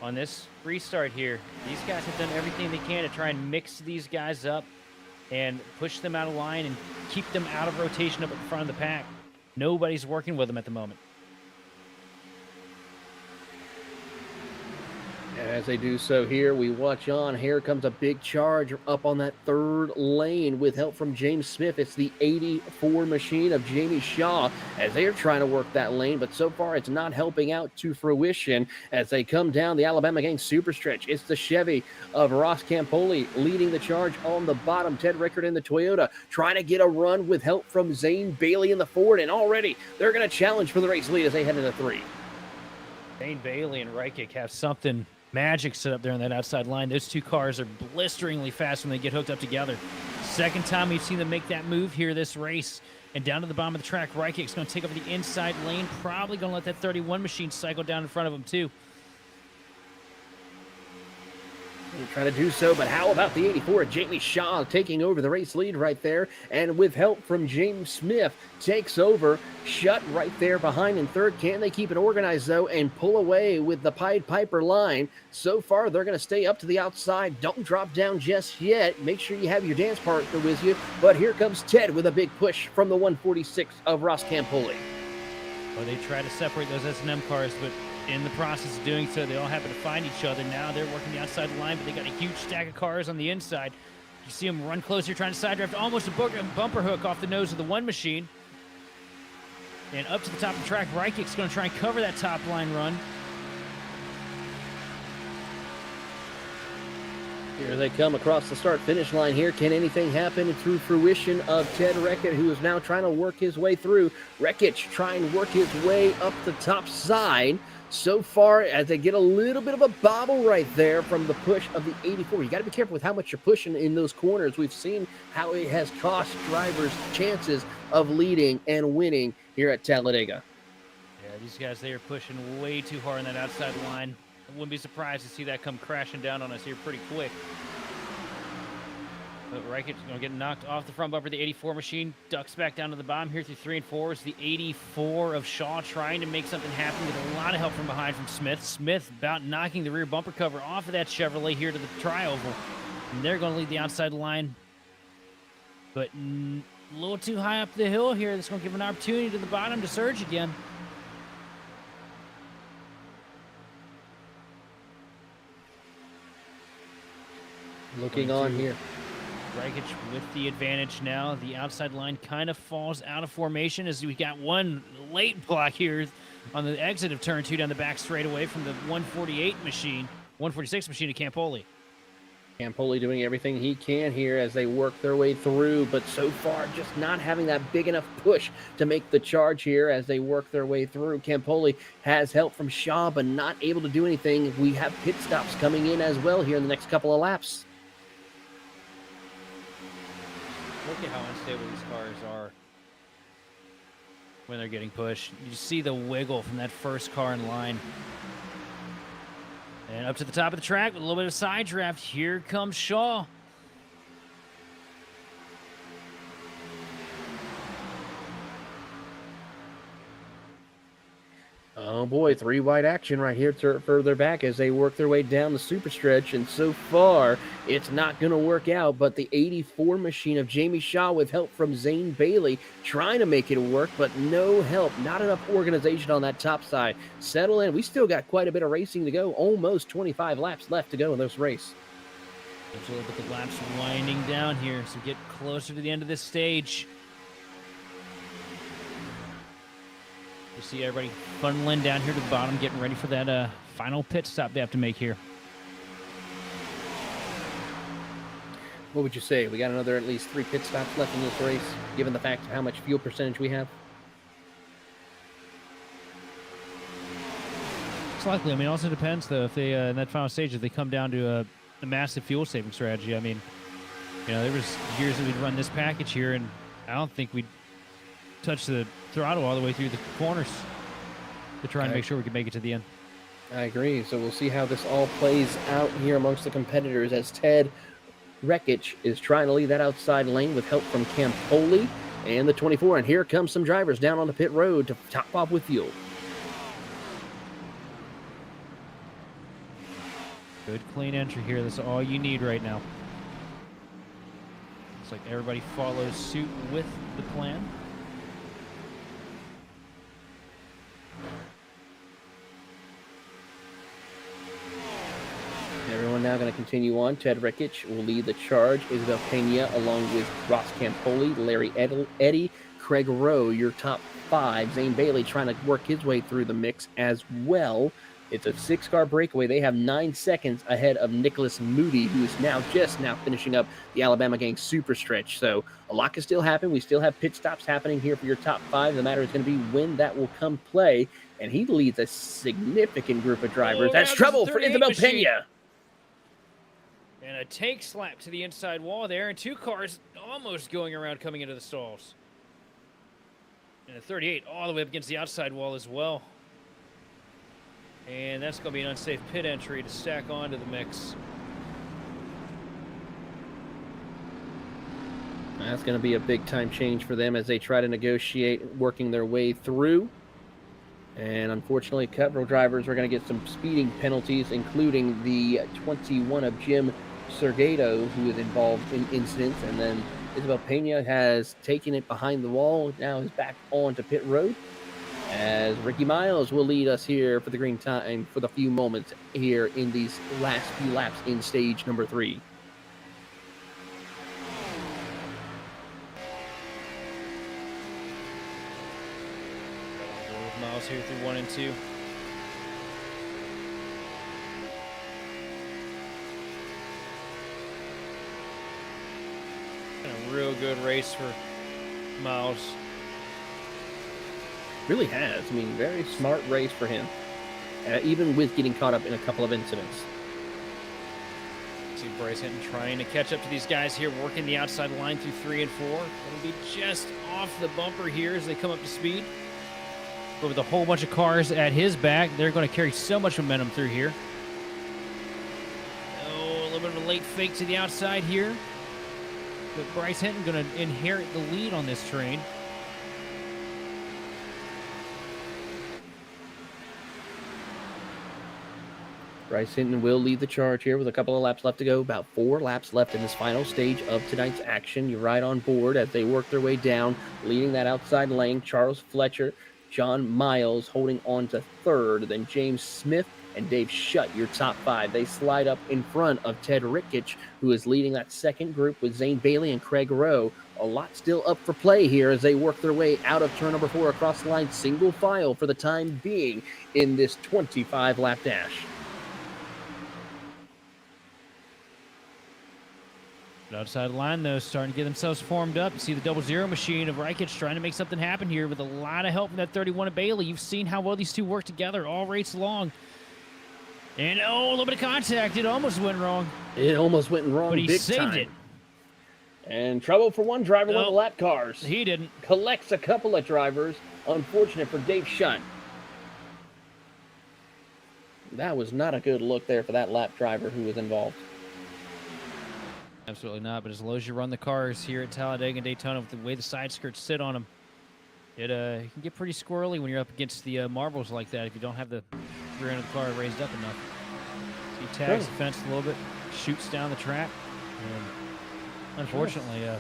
Speaker 4: On this restart here, these guys have done everything they can to try and mix these guys up and push them out of line and keep them out of rotation up at the front of the pack. Nobody's working with them at the moment.
Speaker 1: As they do so here, we watch on. Here comes a big charge up on that third lane with help from James Smith. It's the 84 machine of Jamie Shaw as they are trying to work that lane, but so far it's not helping out to fruition as they come down the Alabama Gang Super Stretch. It's the Chevy of Ross Campoli leading the charge on the bottom. Ted Rickard in the Toyota trying to get a run with help from Zane Bailey in the Ford, and already they're going to challenge for the race lead as they head into 3.
Speaker 4: Zane Bailey and Reichik have something magic set up there on that outside line. Those two cars are blisteringly fast when they get hooked up together. Second time we've seen them make that move here this race. And down to the bottom of the track, Reikik's going to take over the inside lane. Probably going to let that 31 machine cycle down in front of him too.
Speaker 1: They're trying to do so, but how about the 84? Jamie Shaw taking over the race lead right there, and with help from James Smith, takes over. Shutt right there behind in third. Can they keep it organized, though, and pull away with the Pied Piper line? So far, they're going to stay up to the outside. Don't drop down just yet. Make sure you have your dance partner with you. But here comes Ted with a big push from the 146 of Ross Campoli.
Speaker 4: Well, they try to separate those S&M cars, but in the process of doing so, they all happen to find each other. Now they're working the outside line, but they got a huge stack of cars on the inside. You see them run close here, trying to side drift, almost a bumper hook off the nose of the one machine. And up to the top of the track, Reikik's going to try and cover that top line run.
Speaker 1: Here they come across the start-finish line here. Can anything happen through fruition of Ted Reckett, who is now trying to work his way through? Reckett trying to work his way up the top side. So far, as they get a little bit of a bobble right there from the push of the 84. You got to be careful with how much you're pushing in those corners. We've seen how it has cost drivers chances of leading and winning here at Talladega.
Speaker 4: Yeah, these guys, they are pushing way too hard on that outside line. I wouldn't be surprised to see that come crashing down on us here pretty quick. But Reichit's going to get knocked off the front bumper. The 84 machine ducks back down to the bottom here through 3 and 4. It's the 84 of Shaw trying to make something happen with a lot of help from behind from Smith. Smith about knocking the rear bumper cover off of that Chevrolet here to the tri-oval. And they're going to lead the outside line. But a little too high up the hill here. That's going to give an opportunity to the bottom to surge again.
Speaker 1: Looking on here.
Speaker 4: Reichit with the advantage now. The outside line kind of falls out of formation as we got one late block here on the exit of turn 2 down the back straightaway from the 146 machine of Campoli.
Speaker 1: Campoli doing everything he can here as they work their way through, but so far just not having that big enough push to make the charge here as they work their way through. Campoli has help from Shaw, but not able to do anything. We have pit stops coming in as well here in the next couple of laps.
Speaker 4: Look at how unstable these cars are when they're getting pushed. You see the wiggle from that first car in line. And up to the top of the track with a little bit of side draft. Here comes Shaw.
Speaker 1: Oh boy, three wide action right here further back as they work their way down the super stretch. And so far, it's not going to work out. But the 84 machine of Jamie Shaw, with help from Zane Bailey, trying to make it work, but no help. Not enough organization on that top side. Settle in. We still got quite a bit of racing to go. Almost 25 laps left to go in this race.
Speaker 4: There's a little bit of laps winding down here, so get closer to the end of this stage. You see everybody funneling down here to the bottom, getting ready for that final pit stop they have to make here.
Speaker 1: What would you say? We got another at least 3 pit stops left in this race, given the fact of how much fuel percentage we have?
Speaker 4: It's likely. I mean, it also depends, though, if they, in that final stage, if they come down to a massive fuel saving strategy. I mean, you know, there was years that we'd run this package here, and I don't think we'd touch the throttle all the way through the corners to try and make sure we can make it to the end.
Speaker 1: I agree. So we'll see how this all plays out here amongst the competitors as Ted Rekich is trying to lead that outside lane with help from Campoli and the 24. And here comes some drivers down on the pit road to top off with fuel.
Speaker 4: Good clean entry here. That's all you need right now. Looks like everybody follows suit with the plan.
Speaker 1: Everyone now going to continue on. Ted Rekich will lead the charge. Isabel Pena along with Ross Campoli, Larry Eddy, Craig Rowe, your top 5. Zane Bailey trying to work his way through the mix as well. It's a 6-car breakaway. They have 9 seconds ahead of Nicholas Moody, who is just now finishing up the Alabama Gang super stretch. So a lot can still happen. We still have pit stops happening here for your top 5. The matter is going to be when that will come play. And he leads a significant group of drivers. That's trouble for Isabel Pena.
Speaker 4: And a take slap to the inside wall there, and 2 cars almost going around coming into the stalls. And a 38 all the way up against the outside wall as well. And that's going to be an unsafe pit entry to stack onto the mix.
Speaker 1: That's going to be a big-time change for them as they try to negotiate working their way through. And unfortunately, several drivers are going to get some speeding penalties, including the 21 of Jim Sergato, who is involved in incidents. And then Isabel Pena has taken it behind the wall, now is back onto pit road, as Ricky Miles will lead us here for the green time for the few moments here in these last few laps in stage number 3.
Speaker 4: Miles here through 1 and 2. And a real good race for Miles.
Speaker 1: Really has. I mean, very smart race for him, even with getting caught up in a couple of incidents.
Speaker 4: See Bryce Hinton trying to catch up to these guys here, working the outside line through 3 and 4. It'll be just off the bumper here as they come up to speed. But with a whole bunch of cars at his back, they're going to carry so much momentum through here. Oh, a little bit of a late fake to the outside here. But Bryce Hinton going to inherit the lead on this train.
Speaker 1: Bryce Hinton will lead the charge here with a couple of laps left to go. About 4 laps left in this final stage of tonight's action. You're right on board as they work their way down, leading that outside lane. Charles Fletcher, John Miles holding on to 3rd. Then James Smith and Dave Shutt, your top 5. They slide up in front of Ted Rekich, who is leading that second group with Zane Bailey and Craig Rowe. A lot still up for play here as they work their way out of turn number 4 across the line, single file for the time being in this 25-lap dash.
Speaker 4: Outside line, though, starting to get themselves formed up. You see the 00 machine of Reichich trying to make something happen here with a lot of help from that 31 of Bailey. You've seen how well these two work together all race long. And, oh, a little bit of contact. It almost went wrong.
Speaker 1: It almost went wrong
Speaker 4: but he
Speaker 1: big
Speaker 4: saved
Speaker 1: time.
Speaker 4: it.
Speaker 1: And trouble for one driver, one of the lap cars.
Speaker 4: He didn't.
Speaker 1: Collects a couple of drivers. Unfortunate for Dave Shutt. That was not a good look there for that lap driver who was involved.
Speaker 4: Absolutely not, but as low as you run the cars here at Talladega and Daytona with the way the side skirts sit on them,
Speaker 2: It can get pretty squirrely when you're up against the marbles like that if you don't have the rear end of the car raised up enough. So he tags the fence a little bit, shoots down the track, and unfortunately, I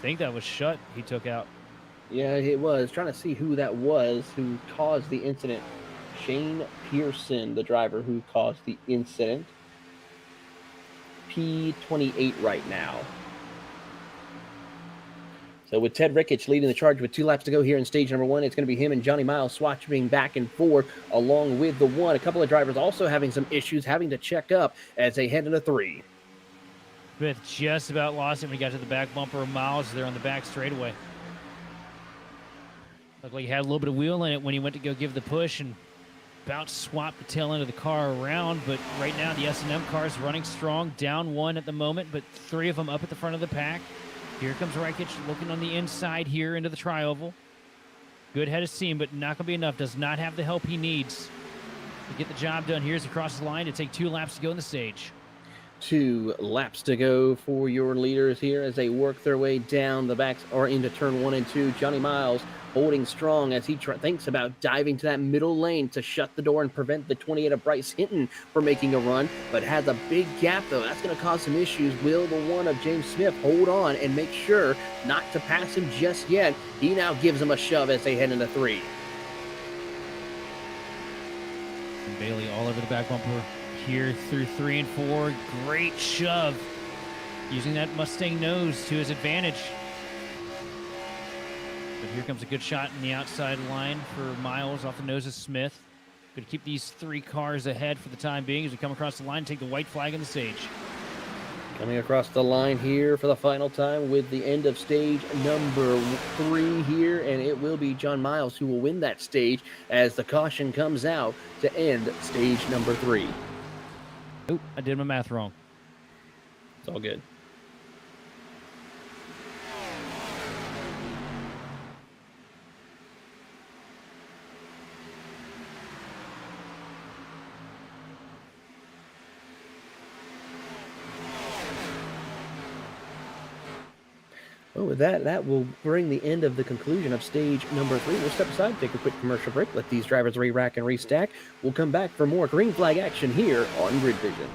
Speaker 2: think that was Shutt he took out.
Speaker 1: Yeah, it was. Trying to see who that was who caused the incident. Shane Pearson, the driver who caused the incident. P28 right now. So with Ted Ricketts leading the charge with 2 laps to go here in stage number 1, it's going to be him and Johnny Miles swatching back and forth along with the 1. A couple of drivers also having some issues, having to check up as they head into 3.
Speaker 2: Smith just about lost it when he got to the back bumper of Miles there on the back straightaway. Looked like he had a little bit of wheel in it when he went to go give the push and about swapped the tail end of the car around. But right now the S&M car is running strong, down 1 at the moment, but 3 of them up at the front of the pack. Here comes Ricketts looking on the inside here into the tri-oval. Good head of steam, but not going to be enough. Does not have the help he needs to get the job done. Here's across the line to take 2 laps to go in the stage.
Speaker 1: 2 laps to go for your leaders here as they work their way down the backs or into turn 1 and 2. Johnny Miles holding strong as he thinks about diving to that middle lane to shut the door and prevent the 28 of Bryce Hinton from making a run, but has a big gap though. That's going to cause some issues. Will the 1 of James Smith hold on and make sure not to pass him just yet? He now gives him a shove as they head into 3.
Speaker 2: And Bailey all over the back bumper here through 3 and 4. Great shove, using that Mustang nose to his advantage. But here comes a good shot in the outside line for Miles off the nose of Smith. Going to keep these 3 cars ahead for the time being as we come across the line and take the white flag on the stage.
Speaker 1: Coming across the line here for the final time with the end of stage number 3 here, and it will be John Miles who will win that stage as the caution comes out to end stage number 3.
Speaker 2: Oh, I did my math wrong.
Speaker 1: It's all good. Well, with that will bring the end of the conclusion of stage number 3. We'll step aside, take a quick commercial break, let these drivers re-rack and restack. We'll come back for more green flag action here on Grid Vision.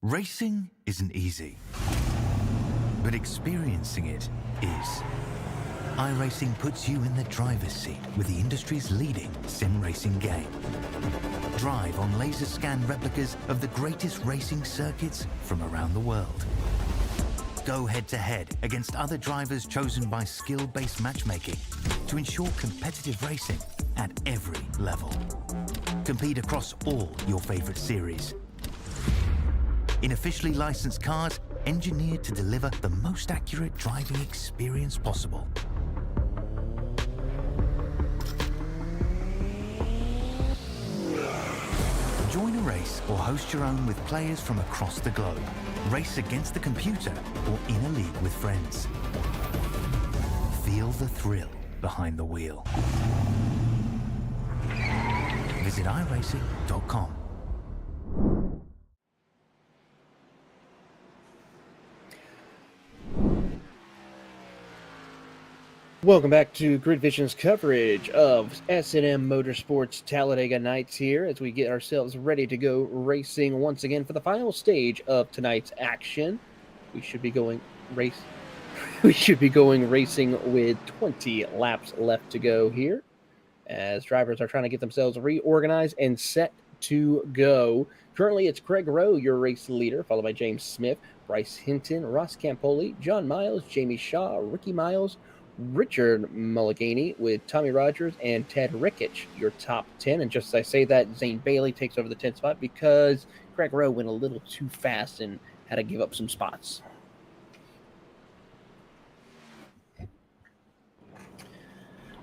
Speaker 3: Racing isn't easy, but experiencing it is. iRacing puts you in the driver's seat with the industry's leading sim racing game. Drive on laser scan replicas of the greatest racing circuits from around the world. Go head-to-head against other drivers chosen by skill-based matchmaking to ensure competitive racing at every level. Compete across all your favorite series. In officially licensed cars, engineered to deliver the most accurate driving experience possible. iRace or host your own with players from across the globe. Race against the computer or in a league with friends. Feel the thrill behind the wheel. Visit iRacing.com.
Speaker 1: Welcome back to Grid Vision's coverage of S&M Motorsports Talladega Nights here as we get ourselves ready to go racing once again for the final stage of tonight's action. We should be going racing with 20 laps left to go here as drivers are trying to get themselves reorganized and set to go. Currently, it's Craig Rowe, your race leader, followed by James Smith, Bryce Hinton, Ross Campoli, John Miles, Jamie Shaw, Ricky Miles, Richard Mulligany with Tommy Rogers and Ted Rickich, your top 10. And just as I say that, Zane Bailey takes over the 10th spot because Craig Rowe went a little too fast and had to give up some spots.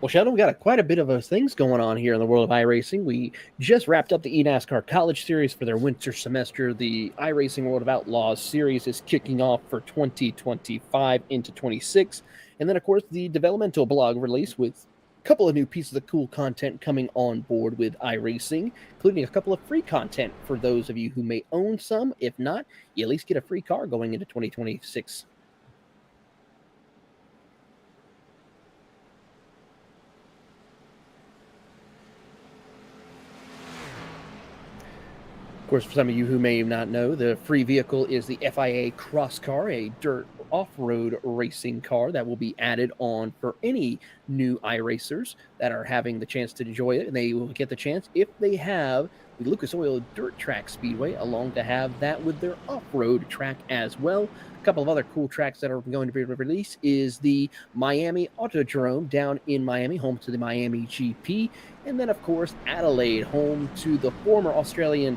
Speaker 1: Well, Sheldon, we got quite a bit of things going on here in the world of iRacing. We just wrapped up the eNASCAR College Series for their winter semester. The iRacing World of Outlaws Series is kicking off for 2025 into 26. And then, of course, the developmental blog release with a couple of new pieces of cool content coming on board with iRacing, including a couple of free content for those of you who may own some. If not, you at least get a free car going into 2026. Of course, for some of you who may not know, the free vehicle is the FIA Cross Car, a dirt off-road racing car that will be added on for any new iRacers that are having the chance to enjoy it. And they will get the chance, if they have the Lucas Oil Dirt Track Speedway, along to have that with their off-road track as well. A couple of other cool tracks that are going to be released is the Miami Autodrome down in Miami, home to the Miami GP. And then, of course, Adelaide, home to the former Australian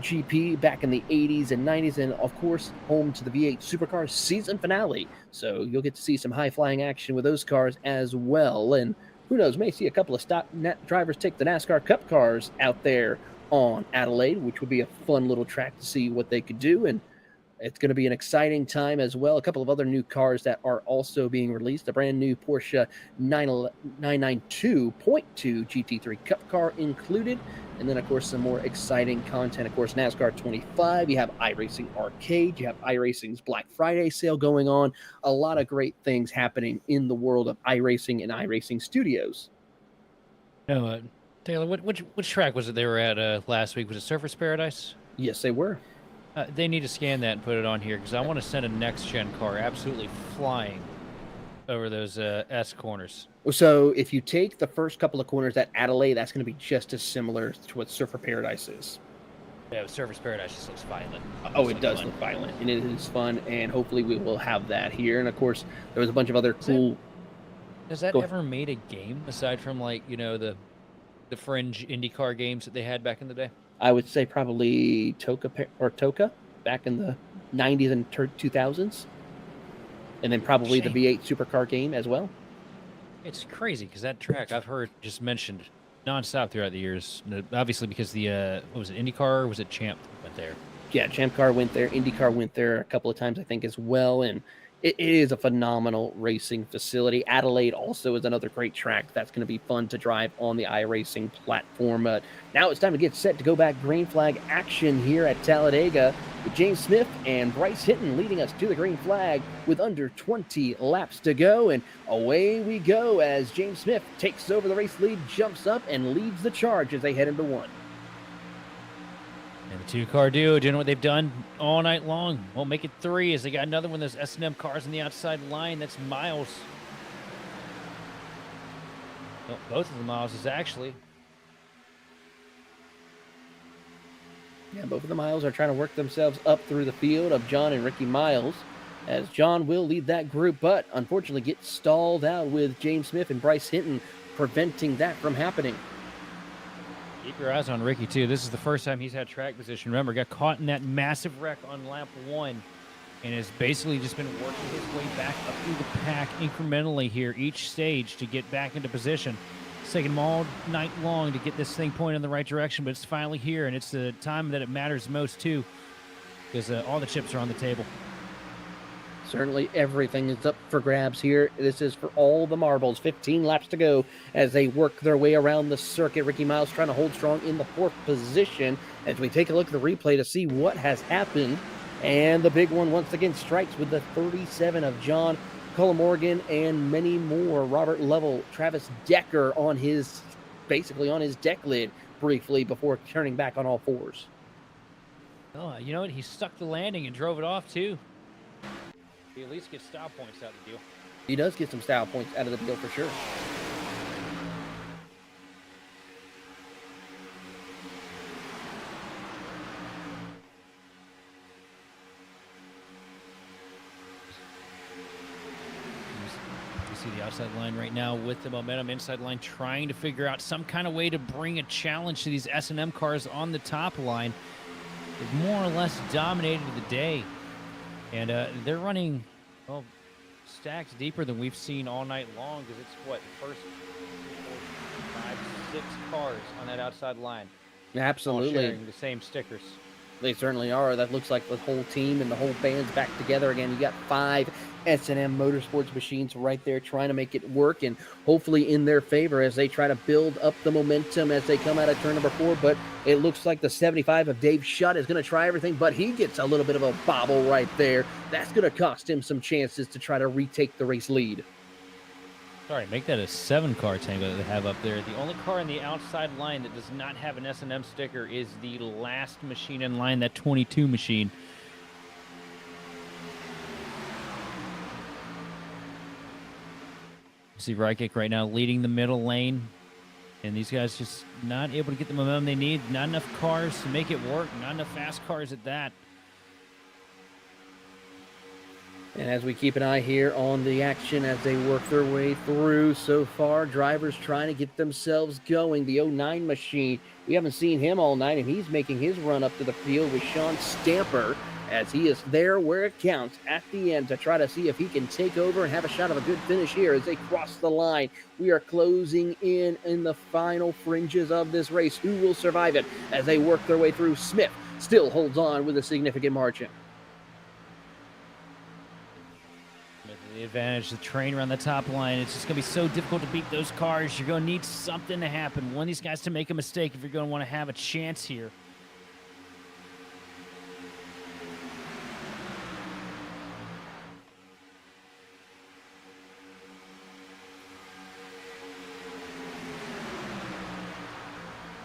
Speaker 1: GP back in the 80s and 90s, and of course home to the V8 Supercars season finale. So you'll get to see some high-flying action with those cars as well. And who knows, may see a couple of stock drivers take the NASCAR Cup cars out there on Adelaide, which would be a fun little track to see what they could do. And it's going to be an exciting time as well. A couple of other new cars that are also being released. A brand new Porsche 992.2 GT3 Cup car included. And then, of course, some more exciting content. Of course, NASCAR 25. You have iRacing Arcade. You have iRacing's Black Friday sale going on. A lot of great things happening in the world of iRacing and iRacing Studios.
Speaker 2: No, Taylor, which track was it they were at last week? Was it Surfers Paradise?
Speaker 1: Yes, they were.
Speaker 2: They need to scan that and put it on here because I want to send a next-gen car absolutely flying over those S corners.
Speaker 1: So if you take the first couple of corners at Adelaide, that's going to be just as similar to what Surfer Paradise is.
Speaker 2: Yeah, Surfers Paradise just looks violent.
Speaker 1: It does look violent, and it is fun, and hopefully we will have that here. And, of course, there was a bunch of other cool...
Speaker 2: Has that ever made a game aside from, like, you know, the fringe IndyCar games that they had back in the day?
Speaker 1: I would say probably Toka back in the 90s and 2000s. And then probably the V8 Supercar game as well.
Speaker 2: It's crazy because that track I've heard just mentioned nonstop throughout the years. Obviously because the, what was it, IndyCar or was it Champ went there?
Speaker 1: Yeah, Champ Car went there. IndyCar went there a couple of times, I think, as well. And it is a phenomenal racing facility. Adelaide also is another great track that's going to be fun to drive on the iRacing platform. Now it's time to get set to go back green flag action here at Talladega with James Smith and Bryce Hinton leading us to the green flag with under 20 laps to go. And away we go as James Smith takes over the race lead, jumps up, and leads the charge as they head into one.
Speaker 2: And the two-car duo doing what they've done all night long. Won't make it three as they got another one of those S&M cars on the outside line. That's Miles. Well, both of the Miles actually.
Speaker 1: Yeah, both of the Miles are trying to work themselves up through the field of John and Ricky Miles, as John will lead that group, but unfortunately gets stalled out with James Smith and Bryce Hinton preventing that from happening.
Speaker 2: Keep your eyes on Ricky, too. This is the first time he's had track position. Remember, got caught in that massive wreck on lap 1 and has basically just been working his way back up through the pack incrementally here each stage to get back into position. It's taken them all night long to get this thing pointed in the right direction, but it's finally here, and it's the time that it matters most, too, because all the chips are on the table.
Speaker 1: Certainly everything is up for grabs here. This is for all the marbles. 15 laps to go as they work their way around the circuit. Ricky Miles trying to hold strong in the 4th position as we take a look at the replay to see what has happened. And the big one once again strikes with the 37 of John Morgan and many more. Robert Lovell, Travis Decker on his, basically on his deck lid briefly before turning back on all fours.
Speaker 2: Oh, you know what? He stuck the landing and drove it off, too. He at least gets style points out of the deal.
Speaker 1: He does get some style points out of the deal for sure.
Speaker 2: You see the outside line right now with the momentum, inside line trying to figure out some kind of way to bring a challenge to these S&M cars on the top line. They've more or less dominated the day. And they're running, well, stacks deeper than we've seen all night long, because it's what, the first 4, 5, 6 cars on that outside line.
Speaker 1: Absolutely.
Speaker 2: All sharing the same stickers.
Speaker 1: They certainly are. That looks like the whole team and the whole band's back together again. You got 5 S&M Motorsports machines right there trying to make it work, and hopefully in their favor as they try to build up the momentum as they come out of turn number 4. But it looks like the 75 of Dave Shutt is going to try everything, but he gets a little bit of a bobble right there. That's going to cost him some chances to try to retake the race lead.
Speaker 2: Sorry, make that a 7-car tango that they have up there. The only car in the outside line that does not have an S&M sticker is the last machine in line, that 22 machine. You see Reichek right now leading the middle lane, and these guys just not able to get the momentum they need. Not enough cars to make it work. Not enough fast cars at that.
Speaker 1: And as we keep an eye here on the action as they work their way through so far, drivers trying to get themselves going. The 09 machine, we haven't seen him all night, and he's making his run up to the field with Sean Stamper as he is there where it counts at the end to try to see if he can take over and have a shot of a good finish here as they cross the line. We are closing in the final fringes of this race. Who will survive it as they work their way through? Smith still holds on with a significant margin.
Speaker 2: The advantage, the train around the top line. It's just going to be so difficult to beat those cars. You're going to need something to happen. One of these guys to make a mistake if you're going to want to have a chance here.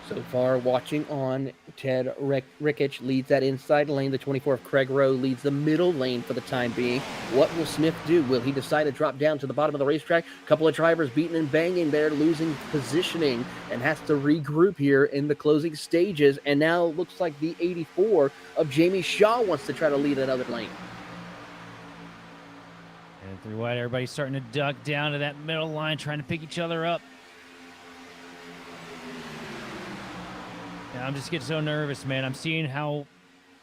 Speaker 1: So far, watching on, Ted Rickich leads that inside lane. The 24 of Craig Rowe leads the middle lane for the time being. What will Smith do? Will he decide to drop down to the bottom of the racetrack? A couple of drivers beating and banging there, losing positioning, and has to regroup here in the closing stages. And now it looks like the 84 of Jamie Shaw wants to try to lead another lane.
Speaker 2: And 3 wide, everybody's starting to duck down to that middle line, trying to pick each other up. I'm just getting so nervous, man. I'm seeing how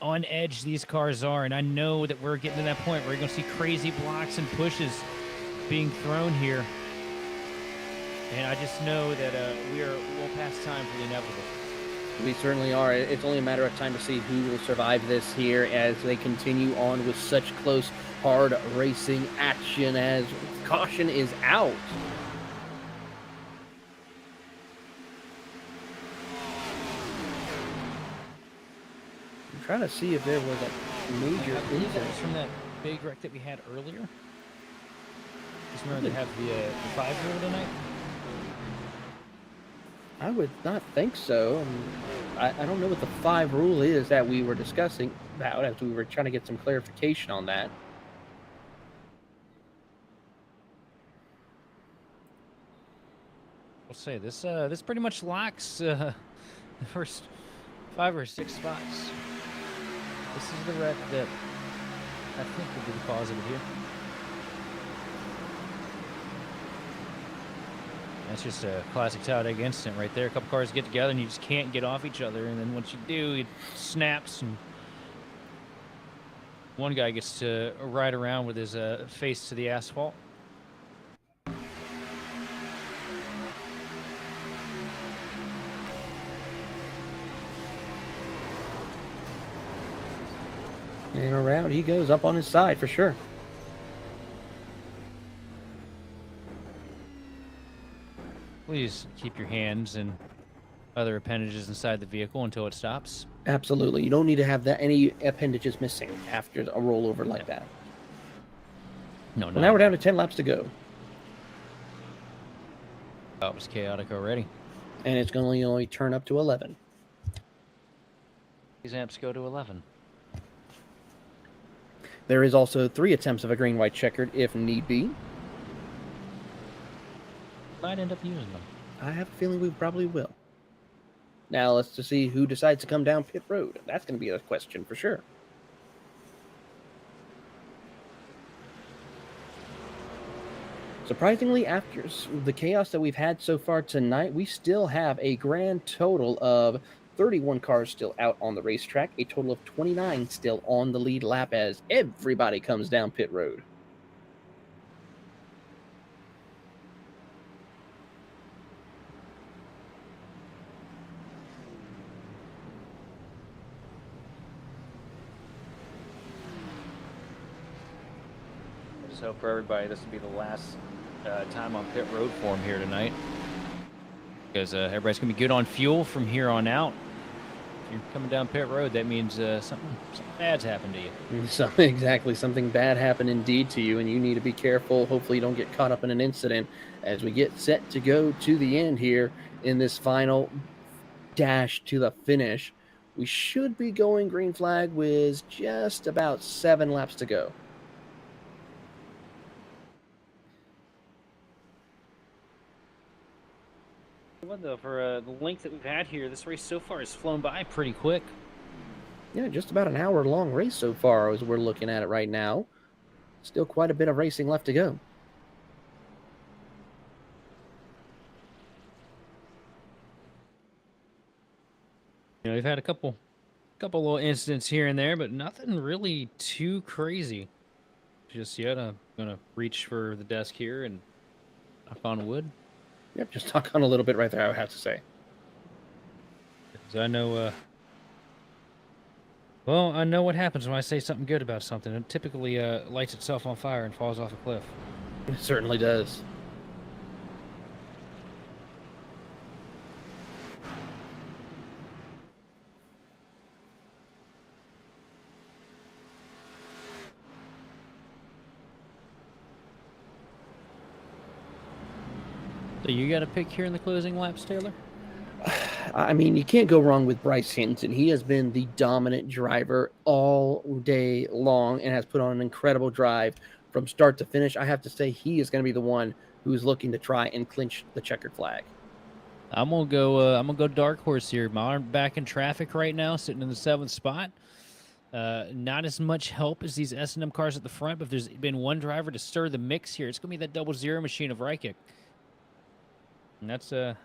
Speaker 2: on edge these cars are, and I know that we're getting to that point where you're going to see crazy blocks and pushes being thrown here. And I just know that we'll pass time for the inevitable.
Speaker 1: We certainly are. It's only a matter of time to see who will survive this here as they continue on with such close, hard racing action as caution is out. Trying to see if there was a major
Speaker 2: incident from that big wreck that we had earlier. Just remember they have the 5 rule tonight.
Speaker 1: I would not think so. I don't know what the 5 rule is that we were discussing about as we were trying to get some clarification on that.
Speaker 2: We'll say this pretty much locks the first 5 or 6 spots. This is the wreck that I think would be the cause of it here. That's just a classic Talladega incident right there. A couple cars get together and you just can't get off each other. And then once you do, it snaps and one guy gets to ride around with his face to the asphalt.
Speaker 1: And around he goes, up on his side for sure.
Speaker 2: Please keep your hands and other appendages inside the vehicle until it stops.
Speaker 1: Absolutely. You don't need to have that any appendages missing after a rollover like that.
Speaker 2: No,
Speaker 1: Well,
Speaker 2: no.
Speaker 1: now we're down to 10 laps to go.
Speaker 2: That was chaotic already.
Speaker 1: And it's going to only turn up to 11.
Speaker 2: These amps go to 11.
Speaker 1: There is also 3 attempts of a green-white checkered if need be.
Speaker 2: Might end up using them.
Speaker 1: I have a feeling we probably will. Now let's just see who decides to come down pit road. That's going to be a question for sure. Surprisingly, after the chaos that we've had so far tonight, we still have a grand total of 31 cars still out on the racetrack, a total of 29 still on the lead lap as everybody comes down pit road.
Speaker 2: Just hope for everybody this will be the last time on pit road for him here tonight. Because everybody's going to be good on fuel from here on out. If you're coming down pit road, that means something bad's happened to you.
Speaker 1: Exactly. Something bad happened indeed to you, and you need to be careful. Hopefully you don't get caught up in an incident as we get set to go to the end here in this final dash to the finish. We should be going green flag with just about 7 laps to go.
Speaker 2: Well, though, for the length that we've had here, this race so far has flown by pretty quick.
Speaker 1: Yeah, just about an hour-long race so far as we're looking at it right now. Still quite a bit of racing left to go.
Speaker 2: You know, we've had a couple little incidents here and there, but nothing really too crazy. Just yet, I'm gonna reach for the desk here and knock on wood.
Speaker 1: Yep, just talk on a little bit right there, I would have to say.
Speaker 2: Because I know, well, I know what happens when I say something good about something. It typically lights itself on fire and falls off a cliff.
Speaker 1: It certainly does.
Speaker 2: So you got a pick here in the closing laps, Taylor?
Speaker 1: I mean, you can't go wrong with Bryce Hinton. He has been the dominant driver all day long and has put on an incredible drive from start to finish. I have to say he is going to be the one who's looking to try and clinch the checkered flag.
Speaker 2: I'm gonna go dark horse here. Modern back in traffic right now, sitting in the 7th spot. Not as much help as these S&M cars at the front, but if there's been one driver to stir the mix here, it's gonna be that double zero machine of Reikick. And that's I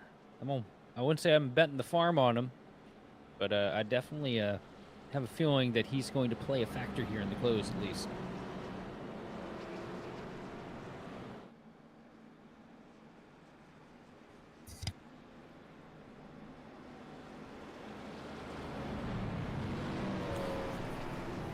Speaker 2: wouldn't say I'm betting the farm on him, but I definitely have a feeling that he's going to play a factor here in the close at least.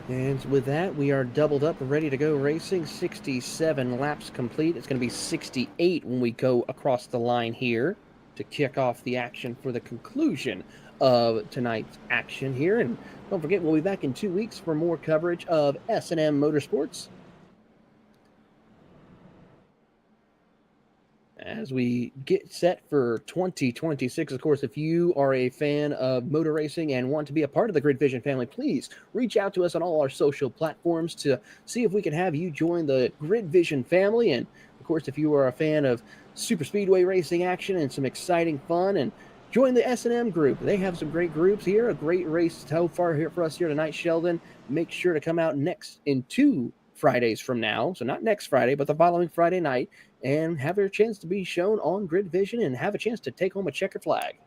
Speaker 1: And with that, we are doubled up and ready to go racing. 67 laps complete. It's going to be 68 when we go across the line here to kick off the action for the conclusion of tonight's action here. And don't forget, we'll be back in 2 weeks for more coverage of S&M Motorsports. As we get set for 2026, of course, if you are a fan of motor racing and want to be a part of the Grid Vision family, please reach out to us on all our social platforms to see if we can have you join the Grid Vision family. And, of course, if you are a fan of super speedway racing action and some exciting fun, and join the S&M group. They have some great groups here, a great race so far here for us here tonight, Sheldon. Make sure to come out next in 2 Fridays from now, so not next Friday, but the following Friday night, and have your chance to be shown on Grid Vision and have a chance to take home a checker flag.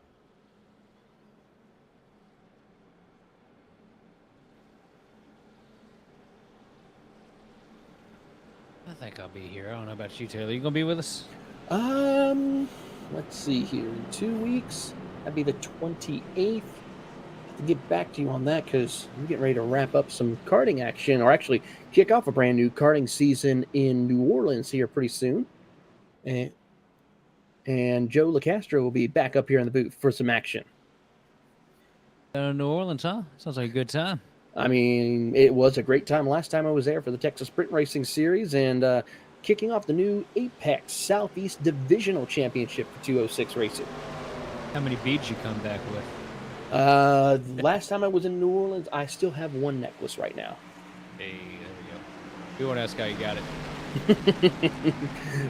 Speaker 2: I think I'll be here. I don't know about you, Taylor. You gonna be with us?
Speaker 1: Let's see here. In 2 weeks, that'd be the 28th. to get back to you on that because I'm getting ready to wrap up some karting action, or actually kick off a brand new karting season in New Orleans here pretty soon. And Joe LaCastro will be back up here in the booth for some action.
Speaker 2: New Orleans, huh? Sounds like a good time.
Speaker 1: I mean, it was a great time last time I was there for the Texas Sprint Racing Series and kicking off the new Apex Southeast Divisional Championship for 206 Racing.
Speaker 2: How many beads you come back with?
Speaker 1: Last time I was in New Orleans, I still have one necklace right now.
Speaker 2: Hey, there we go. We won't ask how you got it.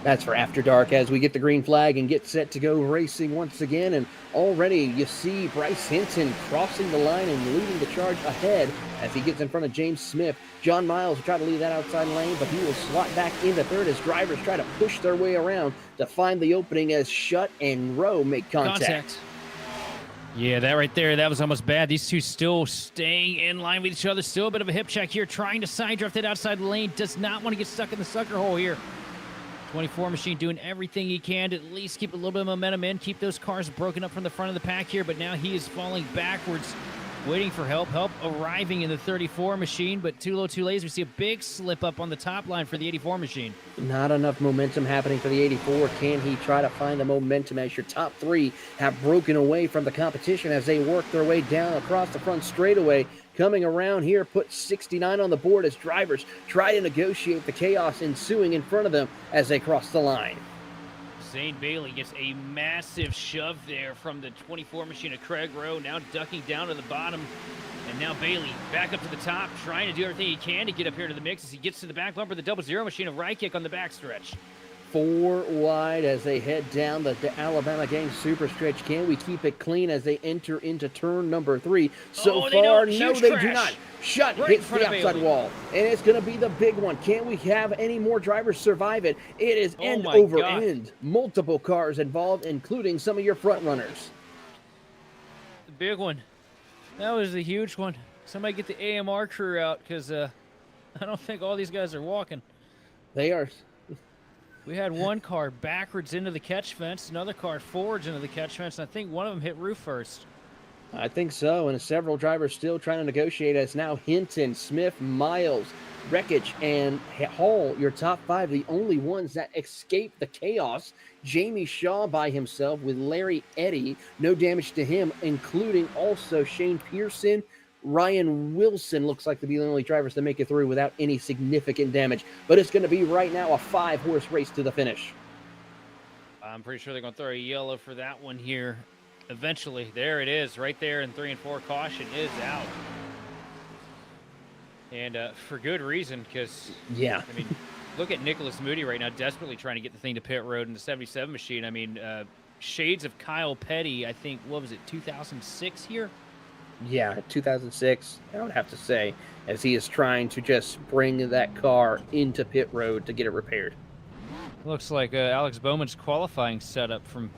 Speaker 1: That's for after dark as we get the green flag and get set to go racing once again. And already you see Bryce Hinton crossing the line and leading the charge ahead as he gets in front of James Smith. John Miles will try to leave that outside lane, but he will slot back into third as drivers try to push their way around to find the opening as Shutt and Rowe make contact.
Speaker 2: Yeah, that right there, that was almost bad. These two still staying in line with each other. Still a bit of a hip check here, trying to side drift that outside lane. Does not want to get stuck in the sucker hole here. 24 machine doing everything he can to at least keep a little bit of momentum in, keep those cars broken up from the front of the pack here, but now he is falling backwards, waiting for help. Help arriving in the 34 machine, but too low, too late. We see a big slip up on the top line for the 84 machine.
Speaker 1: Not enough momentum happening for the 84. Can he try to find the momentum as your top three have broken away from the competition as they work their way down across the front straightaway? Coming around here, put 69 on the board as drivers try to negotiate the chaos ensuing in front of them as they cross the line.
Speaker 2: Zane Bailey gets a massive shove there from the 24 machine of Craig Rowe, now ducking down to the bottom. And now Bailey back up to the top, trying to do everything he can to get up here to the mix as he gets to the back bumper. The 00 machine of Rykick on the backstretch.
Speaker 1: 4 wide as they head down the Alabama Gang super stretch. Can we keep it clean as they enter into turn number 3? So far, no, they do not. Shutt
Speaker 2: right
Speaker 1: hits the outside wall, and it's going to be the big one. Can we have any more drivers survive it? It is end over end. Multiple cars involved, including some of your front runners.
Speaker 2: The big one. That was a huge one. Somebody get the AMR crew out because I don't think all these guys are walking.
Speaker 1: They are.
Speaker 2: We had one car backwards into the catch fence, another car forwards into the catch fence, and I think one of them hit roof first.
Speaker 1: I think so, and several drivers still trying to negotiate as now Hinton, Smith, Miles, Wreckage, and Hall, your top 5, the only ones that escape the chaos. Jamie Shaw by himself with Larry Eddy, no damage to him, including also Shane Pearson. Ryan Wilson looks like to be the only drivers that make it through without any significant damage. But it's going to be right now a 5-horse race to the finish.
Speaker 2: I'm pretty sure they're going to throw a yellow for that one here. Eventually, there it is, right there in 3 and 4. Caution is out. And for good reason, because,
Speaker 1: yeah,
Speaker 2: I mean, look at Nicholas Moody right now, desperately trying to get the thing to pit road in the 77 machine. I mean, shades of Kyle Petty, I think, what was it, 2006 here?
Speaker 1: Yeah, 2006, I would have to say, as he is trying to just bring that car into pit road to get it repaired.
Speaker 2: Looks like Alex Bowman's qualifying setup from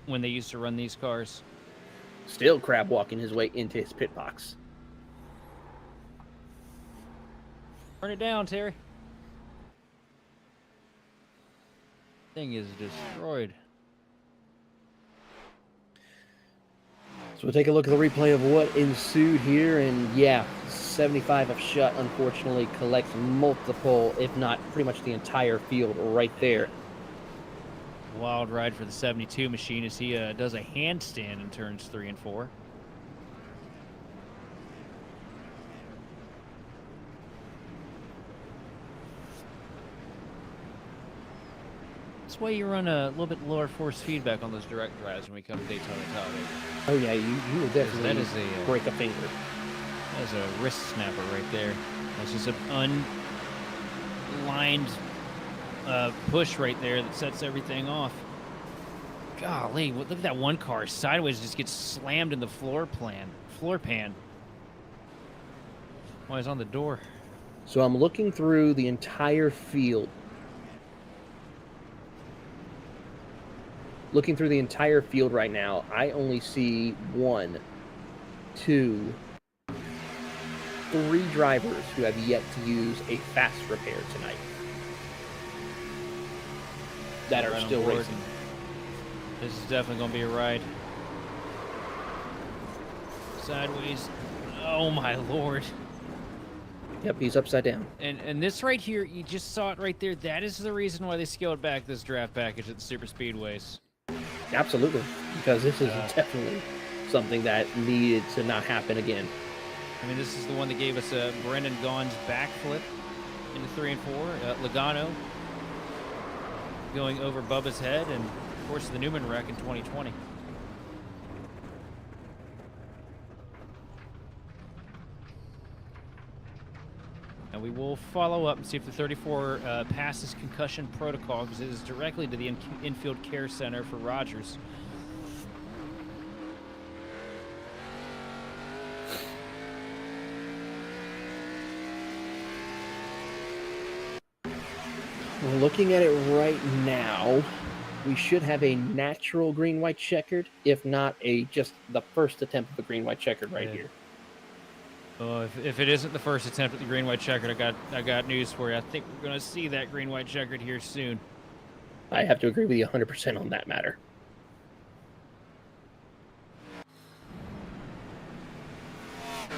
Speaker 2: when they used to run these cars.
Speaker 1: Still crab walking his way into his pit box.
Speaker 2: Turn it down, Terry. Thing is destroyed.
Speaker 1: So we'll take a look at the replay of what ensued here, and yeah, 75 of Shutt unfortunately collects multiple, if not pretty much the entire field right there.
Speaker 2: Wild ride for the 72 machine as he does a handstand in turns 3 and 4. That's why you run a little bit lower force feedback on those direct drives when we come to Daytona Talladega.
Speaker 1: Oh yeah, you will definitely
Speaker 2: that is a,
Speaker 1: break a finger.
Speaker 2: That is a wrist snapper right there. That's just an unlined push right there that sets everything off. Golly, look at that one car sideways, just gets slammed in the floor pan. Oh, he's on the door.
Speaker 1: So I'm looking through the entire field. Looking through the entire field right now, I only see 1, 2, 3 drivers who have yet to use a fast repair tonight. That are still racing.
Speaker 2: This is definitely going to be a ride. sideways. Oh my lord.
Speaker 1: Yep, he's upside down.
Speaker 2: And this right here, you just saw it right there. That is the reason why they scaled back this draft package at the super speedways.
Speaker 1: Absolutely, because this is definitely something that needed to not happen again.
Speaker 2: I mean, this is the one that gave us Brendan Gaughan's backflip into 3 and 4. Logano going over Bubba's head, and of course the Newman wreck in 2020. And we will follow up and see if the 34 passes concussion protocol, because it is directly to the infield care center for Rogers.
Speaker 1: Looking at it right now, we should have a natural green-white checkered, if not just the first attempt of the green-white checkered right here.
Speaker 2: Oh, if it isn't the first attempt at the green-white checkered, I got news for you. I think we're going to see that green-white checkered here soon.
Speaker 1: I have to agree with you 100% on that matter.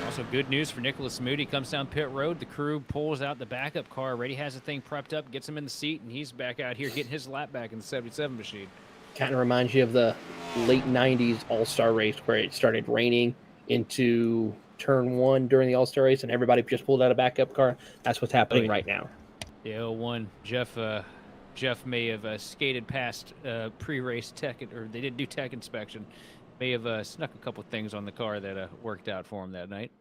Speaker 2: Also, good news for Nicholas Moody. Comes down pit road. The crew pulls out the backup car. Already has the thing prepped up, gets him in the seat, and he's back out here getting his lap back in the 77 machine.
Speaker 1: Kind of reminds you of the late 90s All-Star race where it started raining into turn 1 during the All-Star race and everybody just pulled out a backup car. That's what's happening right now.
Speaker 2: Yeah, 01. Jeff may have skated past pre-race tech, or they didn't do tech inspection. May have snuck a couple things on the car that worked out for him that night.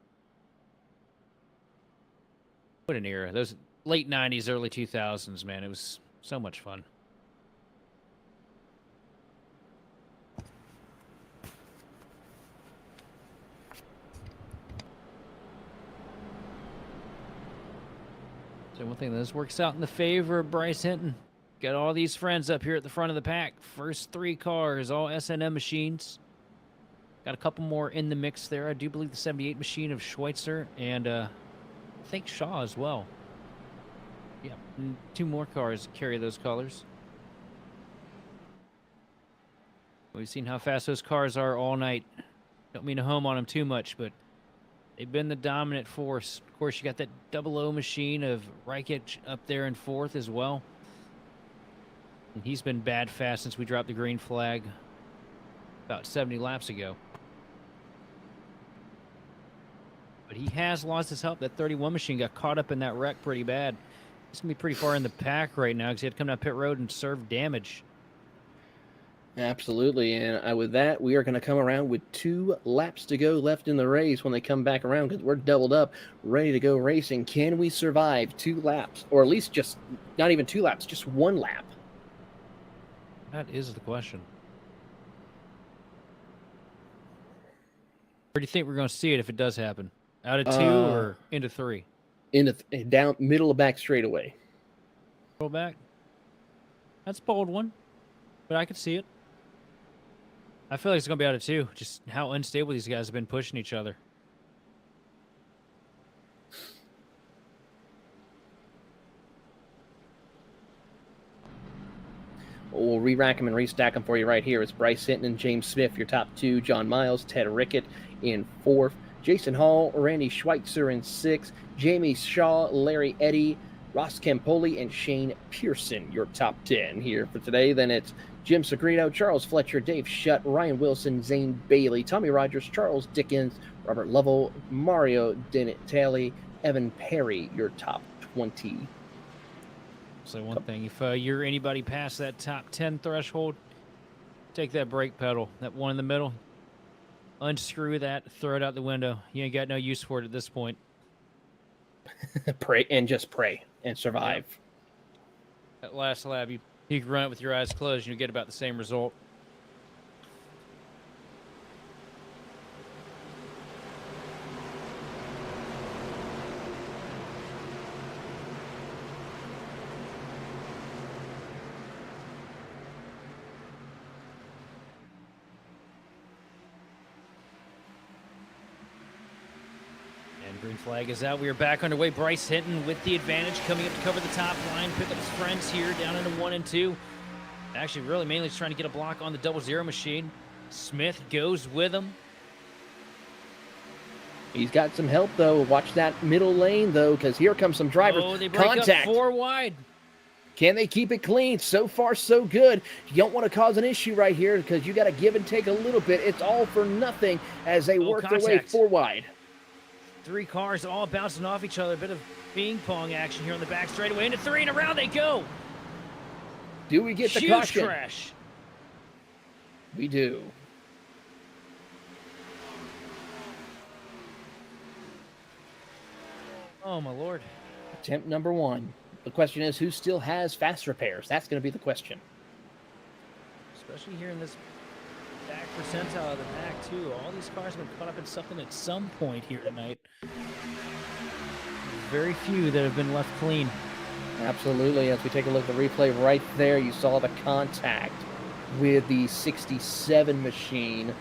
Speaker 2: What an era. Those late 90s, early 2000s, man. It was so much fun. So one thing that this works out in the favor of Bryce Hinton. Got all these friends up here at the front of the pack. First 3 cars, all S&M machines. Got a couple more in the mix there. I do believe the 78 machine of Schweitzer and I think Shaw as well. Yeah, 2 more cars carry those colors. We've seen how fast those cars are all night. Don't mean to home on them too much, but they've been the dominant force. Of course, you got that 00 machine of Reichich up there in 4th as well. And he's been bad fast since we dropped the green flag about 70 laps ago. But he has lost his help. That 31 machine got caught up in that wreck pretty bad. He's going to be pretty far in the pack right now because he had to come down pit road and serve damage.
Speaker 1: Absolutely, and with that, we are going to come around with 2 laps to go left in the race when they come back around because we're doubled up, ready to go racing. Can we survive 2 laps, or at least just not even 2 laps, just 1 lap?
Speaker 2: That is the question. Where do you think we're going to see it if it does happen? Out of 2 or into 3?
Speaker 1: Down middle of back straightaway.
Speaker 2: Roll back. That's a bold one, but I could see it. I feel like it's going to be out of 2. Just how unstable these guys have been pushing each other.
Speaker 1: We'll re-rack them and restack them for you right here. It's Bryce Hinton and James Smith, your top 2. John Miles, Ted Rickett in 4th. Jason Hall, Randy Schweitzer in 6th. Jamie Shaw, Larry Eddy, Ross Campoli, and Shane Pearson, your top 10 here for today. Then it's Jim Segredo, Charles Fletcher, Dave Shutt, Ryan Wilson, Zane Bailey, Tommy Rogers, Charles Dickens, Robert Lovell, Mario Dinatelli, Evan Perry, your top 20.
Speaker 2: So one thing, if you're anybody past that top 10 threshold, take that brake pedal, that one in the middle, unscrew that, throw it out the window. You ain't got no use for it at this point.
Speaker 1: Pray and just pray and survive.
Speaker 2: Yeah. That last lap, you can run it with your eyes closed and you get about the same result. Green flag is out. We are back underway. Bryce Hinton with the advantage, coming up to cover the top line, pick up his friends here down into 1 and 2. Actually, really mainly just trying to get a block on the 00 machine. Smith goes with him.
Speaker 1: He's got some help, though. Watch that middle lane, though, because here comes some drivers.
Speaker 4: Oh, they break
Speaker 1: Contact.
Speaker 4: up 4 wide.
Speaker 1: Can they keep it clean? So far, so good. You don't want to cause an issue right here because you got to give and take a little bit. It's all for nothing as they work their way 4 wide.
Speaker 4: 3 cars all bouncing off each other. A bit of ping pong action here on the back straightaway. Into 3 and around they go.
Speaker 1: Do we get the
Speaker 4: Huge
Speaker 1: caution?
Speaker 4: crash.
Speaker 1: We do.
Speaker 4: Oh, my Lord.
Speaker 1: Attempt number 1. The question is, who still has fast repairs? That's going to be the question.
Speaker 4: Especially here in this back percentile of the pack, too. All these cars have been caught up in something at some point here tonight. Very few that have been left clean.
Speaker 1: Absolutely. As we take a look at the replay right there, you saw the contact with the 67 machine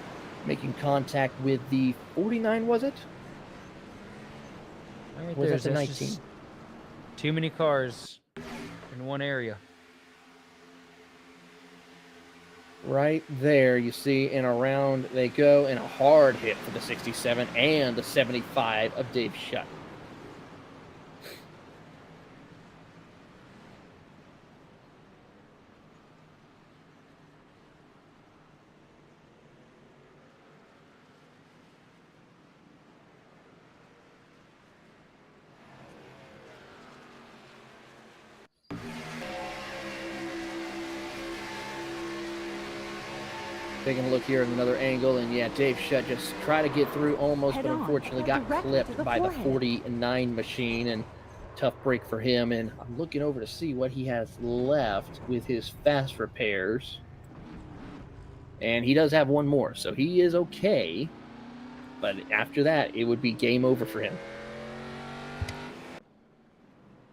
Speaker 1: making contact with the 49, was it?
Speaker 4: Right
Speaker 1: Was
Speaker 4: there,
Speaker 1: it the
Speaker 4: that's
Speaker 1: 19?
Speaker 4: just too many cars in one area.
Speaker 1: Right there, you see, and around they go, and a hard hit for the 67 and the 75 of Dave Shutt. Taking a look here at another angle, and yeah, Dave Shutt just tried to get through almost, but unfortunately got clipped by the 49 machine, and tough break for him. And I'm looking over to see what he has left with his fast repairs. And he does have one more, so he is okay. But after that, it would be game over for him.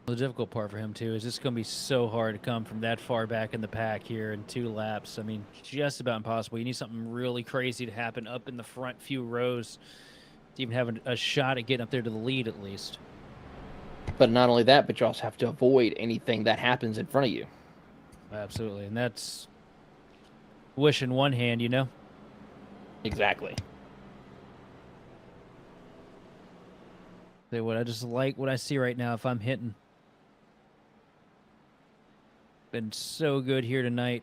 Speaker 4: The difficult part for him, too, is it's going to be so hard to come from that far back in the pack here in 2 laps. I mean, just about impossible. You need something really crazy to happen up in the front few rows to even have a shot at getting up there to the lead, at least.
Speaker 1: But not only that, but you also have to avoid anything that happens in front of you.
Speaker 4: Absolutely, and that's wish in one hand, you know?
Speaker 1: Exactly.
Speaker 4: Say what, I just like what I see right now if I'm hitting. Been so good here tonight.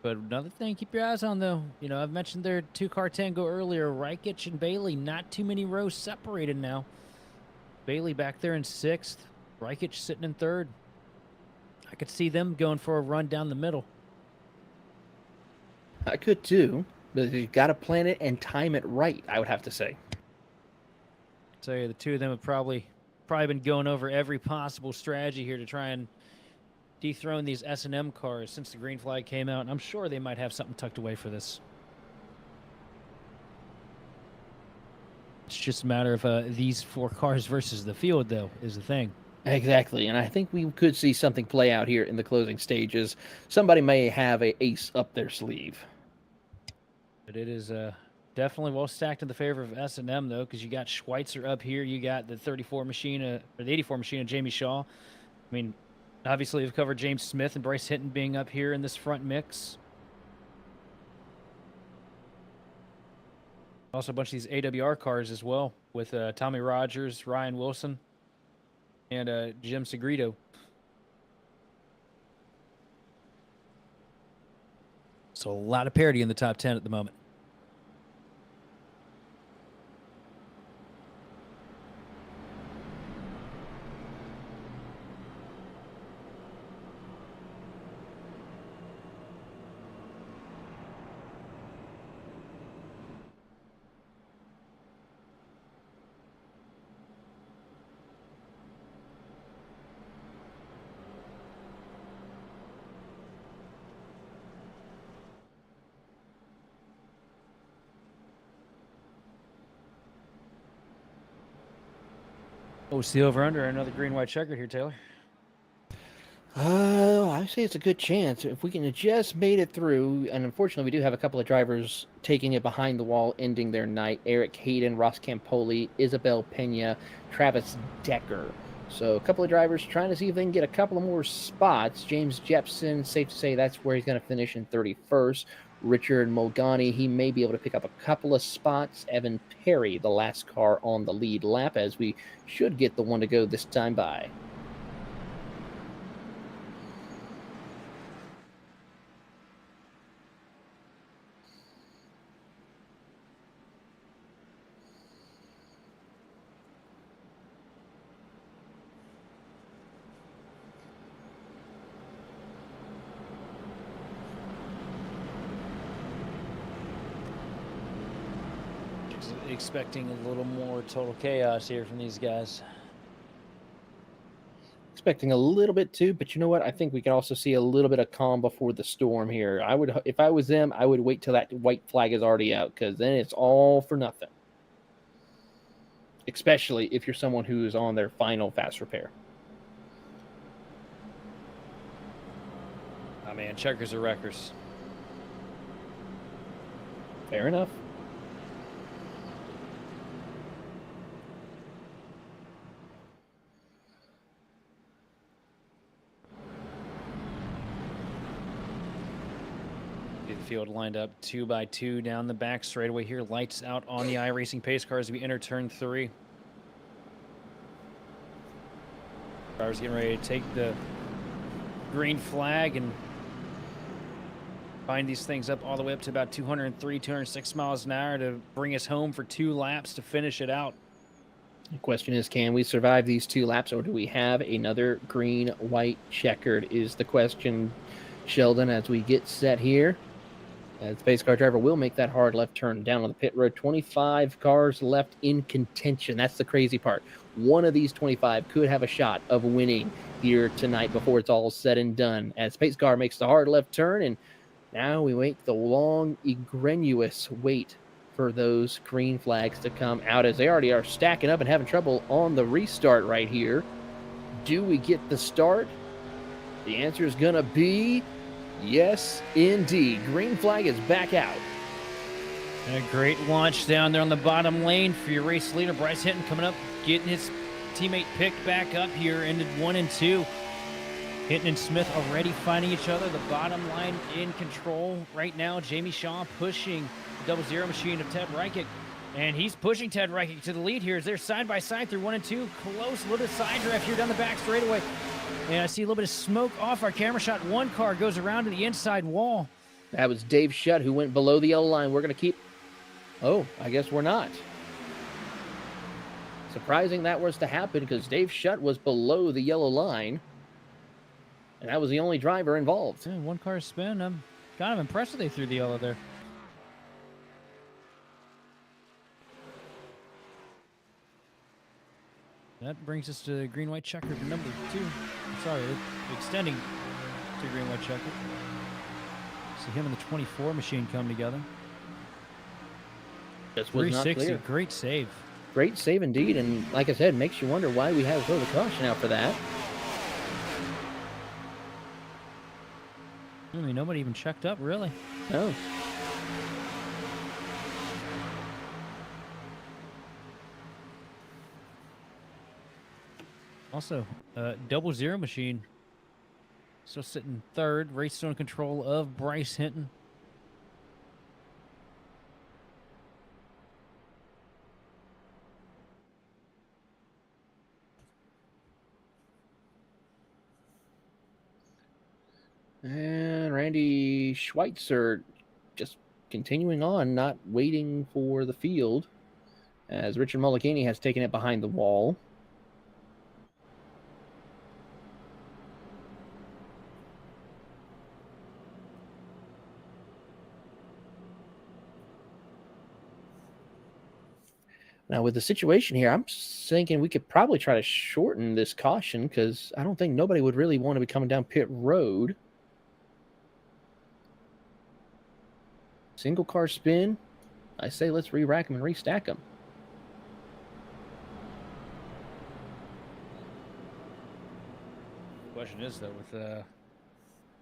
Speaker 4: But another thing, keep your eyes on, though. You know, I've mentioned their 2-car tango earlier. Reichich and Bailey, not too many rows separated now. Bailey back there in 6th. Reichich sitting in 3rd. I could see them going for a run down the middle.
Speaker 1: I could too, but you've got to plan it and time it right, I would have to say.
Speaker 4: So yeah, the two of them have probably been going over every possible strategy here to try and dethrone these S&M cars since the green flag came out, and I'm sure they might have something tucked away for this. It's just a matter of these 4 cars versus the field, though, is the thing.
Speaker 1: Exactly, and I think we could see something play out here in the closing stages. Somebody may have an ace up their sleeve.
Speaker 4: But it is definitely well stacked in the favor of S&M, though, because you got Schweitzer up here. You got the 34 machine, or the 84 machine of Jamie Shaw. I mean, obviously, we've covered James Smith and Bryce Hinton being up here in this front mix. Also, a bunch of these AWR cars as well, with Tommy Rogers, Ryan Wilson, and Jim Segredo. So a lot of parity in the top 10 at the moment. What's the over-under? Another green-white checkered here, Taylor.
Speaker 1: I say it's a good chance. If we can have just made it through, and unfortunately we do have a couple of drivers taking it behind the wall, ending their night. Eric Hayden, Ross Campoli, Isabel Pena, Travis Decker. So a couple of drivers trying to see if they can get a couple of more spots. James Jepson, safe to say that's where he's going to finish in 31st. Richard Mulgani, he may be able to pick up a couple of spots. Evan Perry, the last car on the lead lap, as we should get the one to go this time by.
Speaker 4: Expecting a little more total chaos here from these guys.
Speaker 1: Expecting a little bit too, but you know what? I think we can also see a little bit of calm before the storm here. I would, if I was them, I would wait till that white flag is already out, because then it's all for nothing. Especially if you're someone who is on their final fast repair.
Speaker 4: Oh man, checkers are wreckers.
Speaker 1: Fair enough.
Speaker 4: The field lined up 2 by 2 down the back straightaway here. Lights out on the iRacing pace car as we enter turn 3. Drivers getting ready to take the green flag and bind these things up all the way up to about 203, 206 miles an hour to bring us home for 2 laps to finish it out.
Speaker 1: The question is, can we survive these 2 laps, or do we have another green, white, checkered is the question, Sheldon, as we get set here. As the pace car driver will make that hard left turn down on the pit road. 25 cars left in contention. That's the crazy part. One of these 25 could have a shot of winning here tonight before it's all said and done. As pace car makes the hard left turn, and now we wait the long, egregious wait for those green flags to come out, as they already are stacking up and having trouble on the restart right here. Do we get the start? The answer is going to be yes, indeed. Green flag is back out.
Speaker 4: And a great launch down there on the bottom lane for your race leader, Bryce Hinton, coming up, getting his teammate picked back up here into 1 and 2. Hinton and Smith already finding each other. The bottom line in control right now. Jamie Shaw pushing the double-zero machine of Ted Reichert. And he's pushing Ted Reichert to the lead here as they're side by side through 1 and 2. Close, a little bit of side draft here down the back straightaway. And I see a little bit of smoke off our camera shot. One car goes around to the inside wall.
Speaker 1: That was Dave Shutt who went below the yellow line. We're going to keep... Oh, I guess we're not. Surprising that was to happen, because Dave Shutt was below the yellow line. And that was the only driver involved.
Speaker 4: Yeah, one car spin. I'm kind of impressed that they threw the yellow there. That brings us to green-white checkered number 2. Sorry, extending to green-white checkered. See him and the 24 machine come together.
Speaker 1: This was not
Speaker 4: 360,
Speaker 1: clear.
Speaker 4: great save.
Speaker 1: Great save indeed, and like I said, makes you wonder why we had to throw the caution out for that.
Speaker 4: I mean, nobody even checked up, really.
Speaker 1: No.
Speaker 4: Also, double-zero machine still sitting 3rd. Race still in control of Bryce Hinton.
Speaker 1: And Randy Schweitzer just continuing on, not waiting for the field, as Richard Mulliganey has taken it behind the wall. Now, with the situation here, I'm thinking we could probably try to shorten this caution, because I don't think nobody would really want to be coming down pit road. Single car spin. I say let's re-rack them and restack them.
Speaker 4: Question is, though, with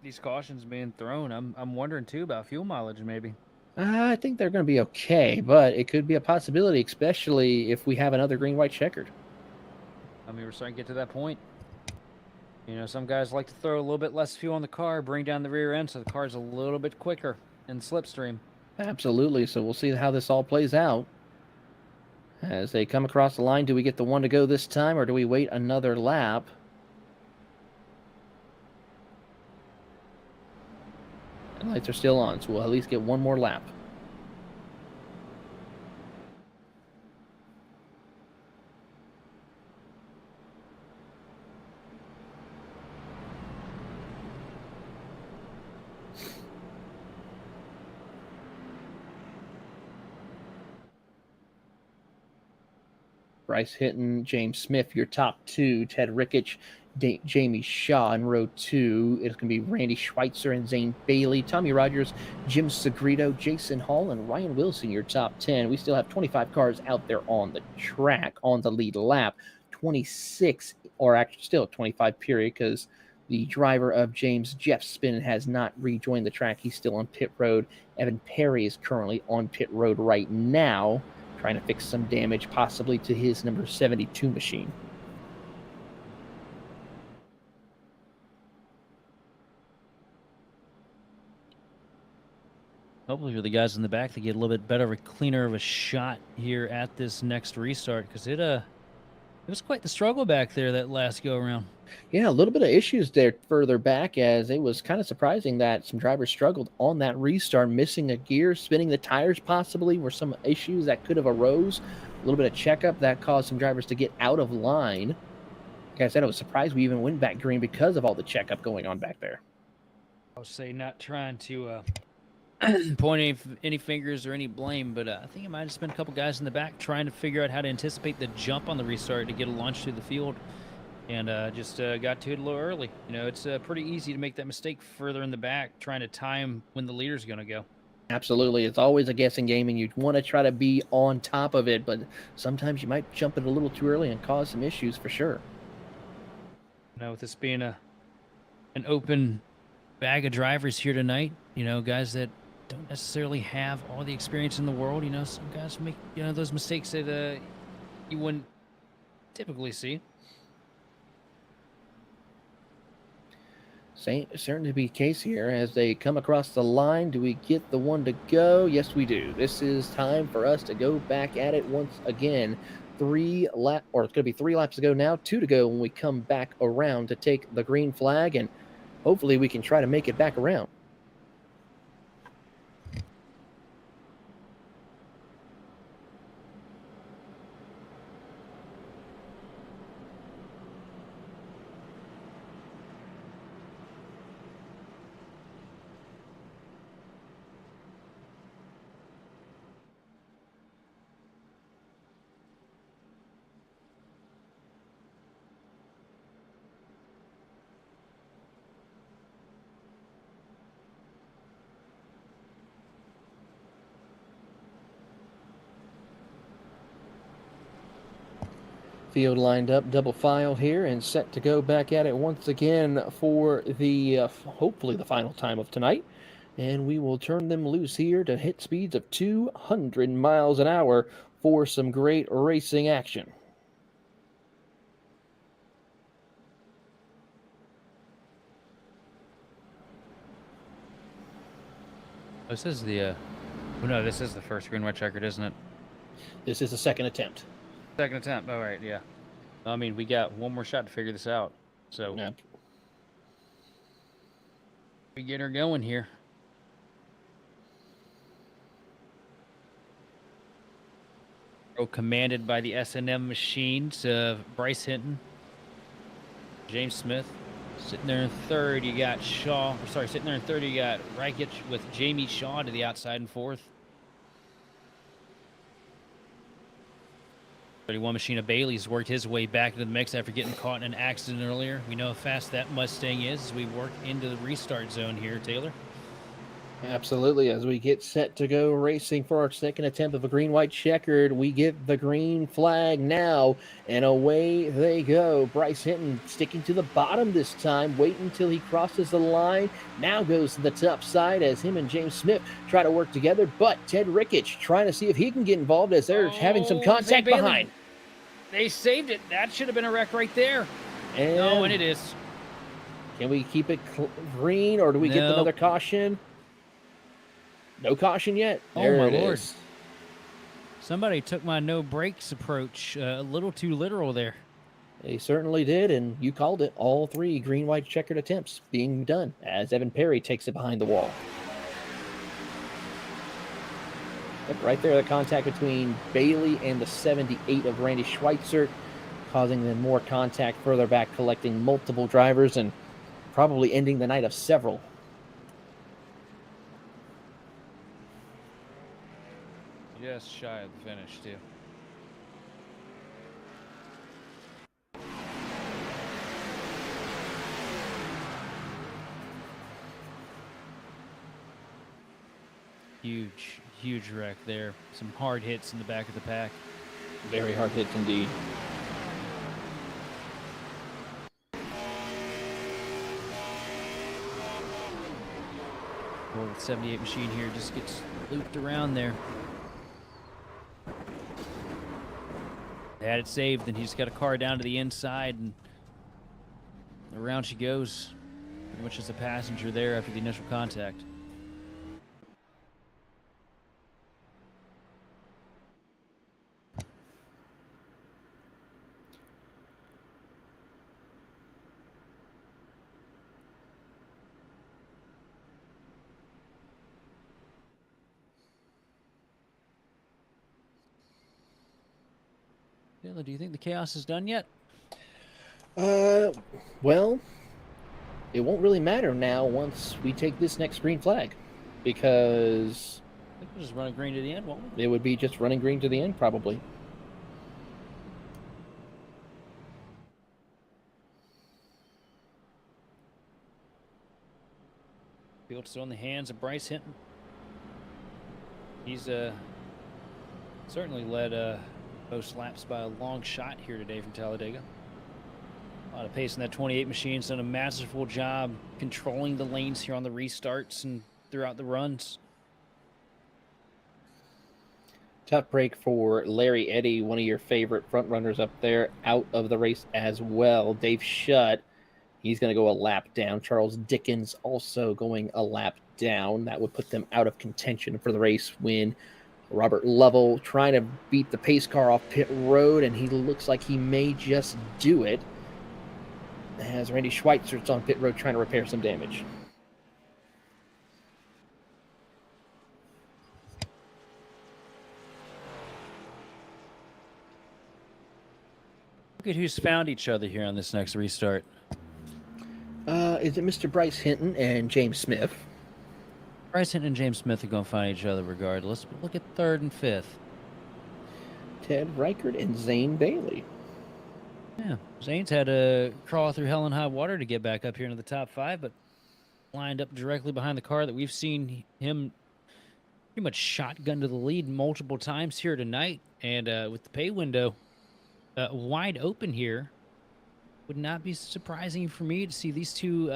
Speaker 4: these cautions being thrown, I'm wondering, too, about fuel mileage, maybe.
Speaker 1: I think they're going to be okay, but it could be a possibility, especially if we have another green-white checkered.
Speaker 4: I mean, we're starting to get to that point. You know, some guys like to throw a little bit less fuel on the car, bring down the rear end so the car's a little bit quicker.
Speaker 2: and slipstream.
Speaker 1: Absolutely. So we'll see how this all plays out. As they come across the line, do we get the one to go this time, or do we wait another lap? The lights are still on, so we'll at least get one more lap. Bryce Hinton, James Smith, your top two. Ted Ricketts, Jamie Shaw in row 2. It's going to be Randy Schweitzer and Zane Bailey. Tommy Rogers, Jim Segredo, Jason Hall, and Ryan Wilson, your top 10. We still have 25 cars out there on the track on the lead lap. 26, or actually still 25 period, because the driver of James Jeff Spin has not rejoined the track. He's still on pit road. Evan Perry is currently on pit road right now, trying to fix some damage possibly to his number 72 machine.
Speaker 2: Hopefully for the guys in the back, they get a little bit better, cleaner of a shot here at this next restart, because it was quite the struggle back there that last go around.
Speaker 1: Yeah, a little bit of issues there further back, as it was kind of surprising that some drivers struggled on that restart, missing a gear, spinning the tires possibly were some issues that could have arose. A little bit of checkup that caused some drivers to get out of line. Like I said, I was surprised we even went back green because of all the checkup going on back there.
Speaker 2: I'll say not trying to point any fingers or any blame, but I think it might have just been a couple guys in the back trying to figure out how to anticipate the jump on the restart to get a launch through the field, and just got to it a little early. You know, it's pretty easy to make that mistake further in the back, trying to time when the leader's going to go.
Speaker 1: Absolutely. It's always a guessing game, and you want to try to be on top of it, but sometimes you might jump it a little too early and cause some issues for sure.
Speaker 2: You know, with this being an open bag of drivers here tonight, you know, guys that don't necessarily have all the experience in the world. You know, some guys make, you know, those mistakes that you wouldn't typically see.
Speaker 1: Certain to be the case here as they come across the line. Do we get the one to go? Yes, we do. This is time for us to go back at it once again. It's going to be 3 laps to go now, 2 to go when we come back around to take the green flag, and hopefully we can try to make it back around. Field lined up, double filed here, and set to go back at it once again for the hopefully the final time of tonight. And we will turn them loose here to hit speeds of 200 miles an hour for some great racing action.
Speaker 2: This is the no, this is the first green white checkered, isn't it?
Speaker 1: This is the second attempt.
Speaker 2: Second attempt. All right, yeah. I mean, we got one more shot to figure this out. So
Speaker 1: Yeah.
Speaker 2: we get her going here. Commanded by the S&M machines, Bryce Hinton, James Smith. Sitting there in third, you got sitting there in third, you got Ricketts with Jamie Shaw to the outside in fourth. 31 machine of Bailey's worked his way back into the mix after getting caught in an accident earlier. We know how fast that Mustang is as we work into the restart zone here, Taylor.
Speaker 1: Absolutely. As we get set to go racing for our second attempt of a green-white checkered, we get the green flag now, and away they go. Bryce Hinton sticking to the bottom this time, waiting until he crosses the line. Now goes to the top side as him and James Smith try to work together, but Ted Ricketts trying to see if he can get involved as they're having some contact behind.
Speaker 2: They saved it. That should have been a wreck right there. And it is.
Speaker 1: Can we keep it green, or do we get another caution? No caution yet.
Speaker 2: Oh,
Speaker 1: There
Speaker 2: my
Speaker 1: it
Speaker 2: Lord.
Speaker 1: is.
Speaker 2: Somebody took my no brakes approach a little too literal there.
Speaker 1: They certainly did, and you called it. All three green, white, checkered attempts being done as Evan Perry takes it behind the wall. Yep, right there, the contact between Bailey and the 78 of Randy Schweitzer, causing then more contact further back, collecting multiple drivers and probably ending the night of several.
Speaker 2: Just shy of the finish, too. Huge wreck there. Some hard hits in the back of the pack.
Speaker 1: Very hard hits indeed.
Speaker 2: Well, the 78 machine here just gets looped around there. They had it saved, and he's got a car down to the inside, and around she goes. Pretty much as a passenger there after the initial contact. Dylan, do you think the chaos is done yet?
Speaker 1: Well, it won't really matter now once we take this next green flag, because
Speaker 2: I think we'll just run a green to the end, won't we?
Speaker 1: it would be just running green to the end, probably.
Speaker 2: Field's still in the hands of Bryce Hinton. He's certainly led most laps by a long shot here today from Talladega. A lot of pace in that 28 machine's done a masterful job controlling the lanes here on the restarts and throughout the runs.
Speaker 1: Tough break for Larry Eddy, one of your favorite front runners up there, out of the race as well. Dave Shutt, he's going to go a lap down. Charles Dickens also going a lap down. That would put them out of contention for the race win. Robert Lovell trying to beat the pace car off pit road, and he looks like he may just do it, as Randy Schweitzer's on pit road trying to repair some damage.
Speaker 2: Look at who's found each other here on this next restart.
Speaker 1: Is it Mr. Bryce Hinton and James Smith?
Speaker 2: Bryce Hinton and James Smith are going to find each other regardless, but look at third and fifth.
Speaker 1: Ted Reichert and Zane Bailey.
Speaker 2: Yeah, Zane's had to crawl through hell and high water to get back up here into the top five, but lined up directly behind the car that we've seen him pretty much shotgun to the lead multiple times here tonight. And with the pay window wide open here, would not be surprising for me to see these two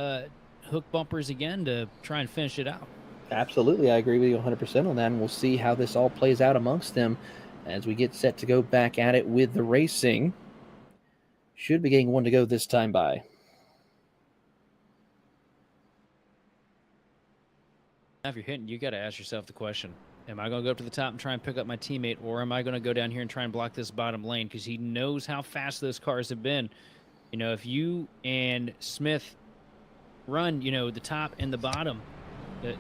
Speaker 2: hook bumpers again to try and finish it out.
Speaker 1: Absolutely, I agree with you 100% on that, and we'll see how this all plays out amongst them as we get set to go back at it with the racing. Should be getting one to go this time by.
Speaker 2: Now, if you're hitting, you got to ask yourself the question, am I going to go up to the top and try and pick up my teammate, or am I going to go down here and try and block this bottom lane? Because he knows how fast those cars have been. You know, if you and Smith run, you know, the top and the bottom,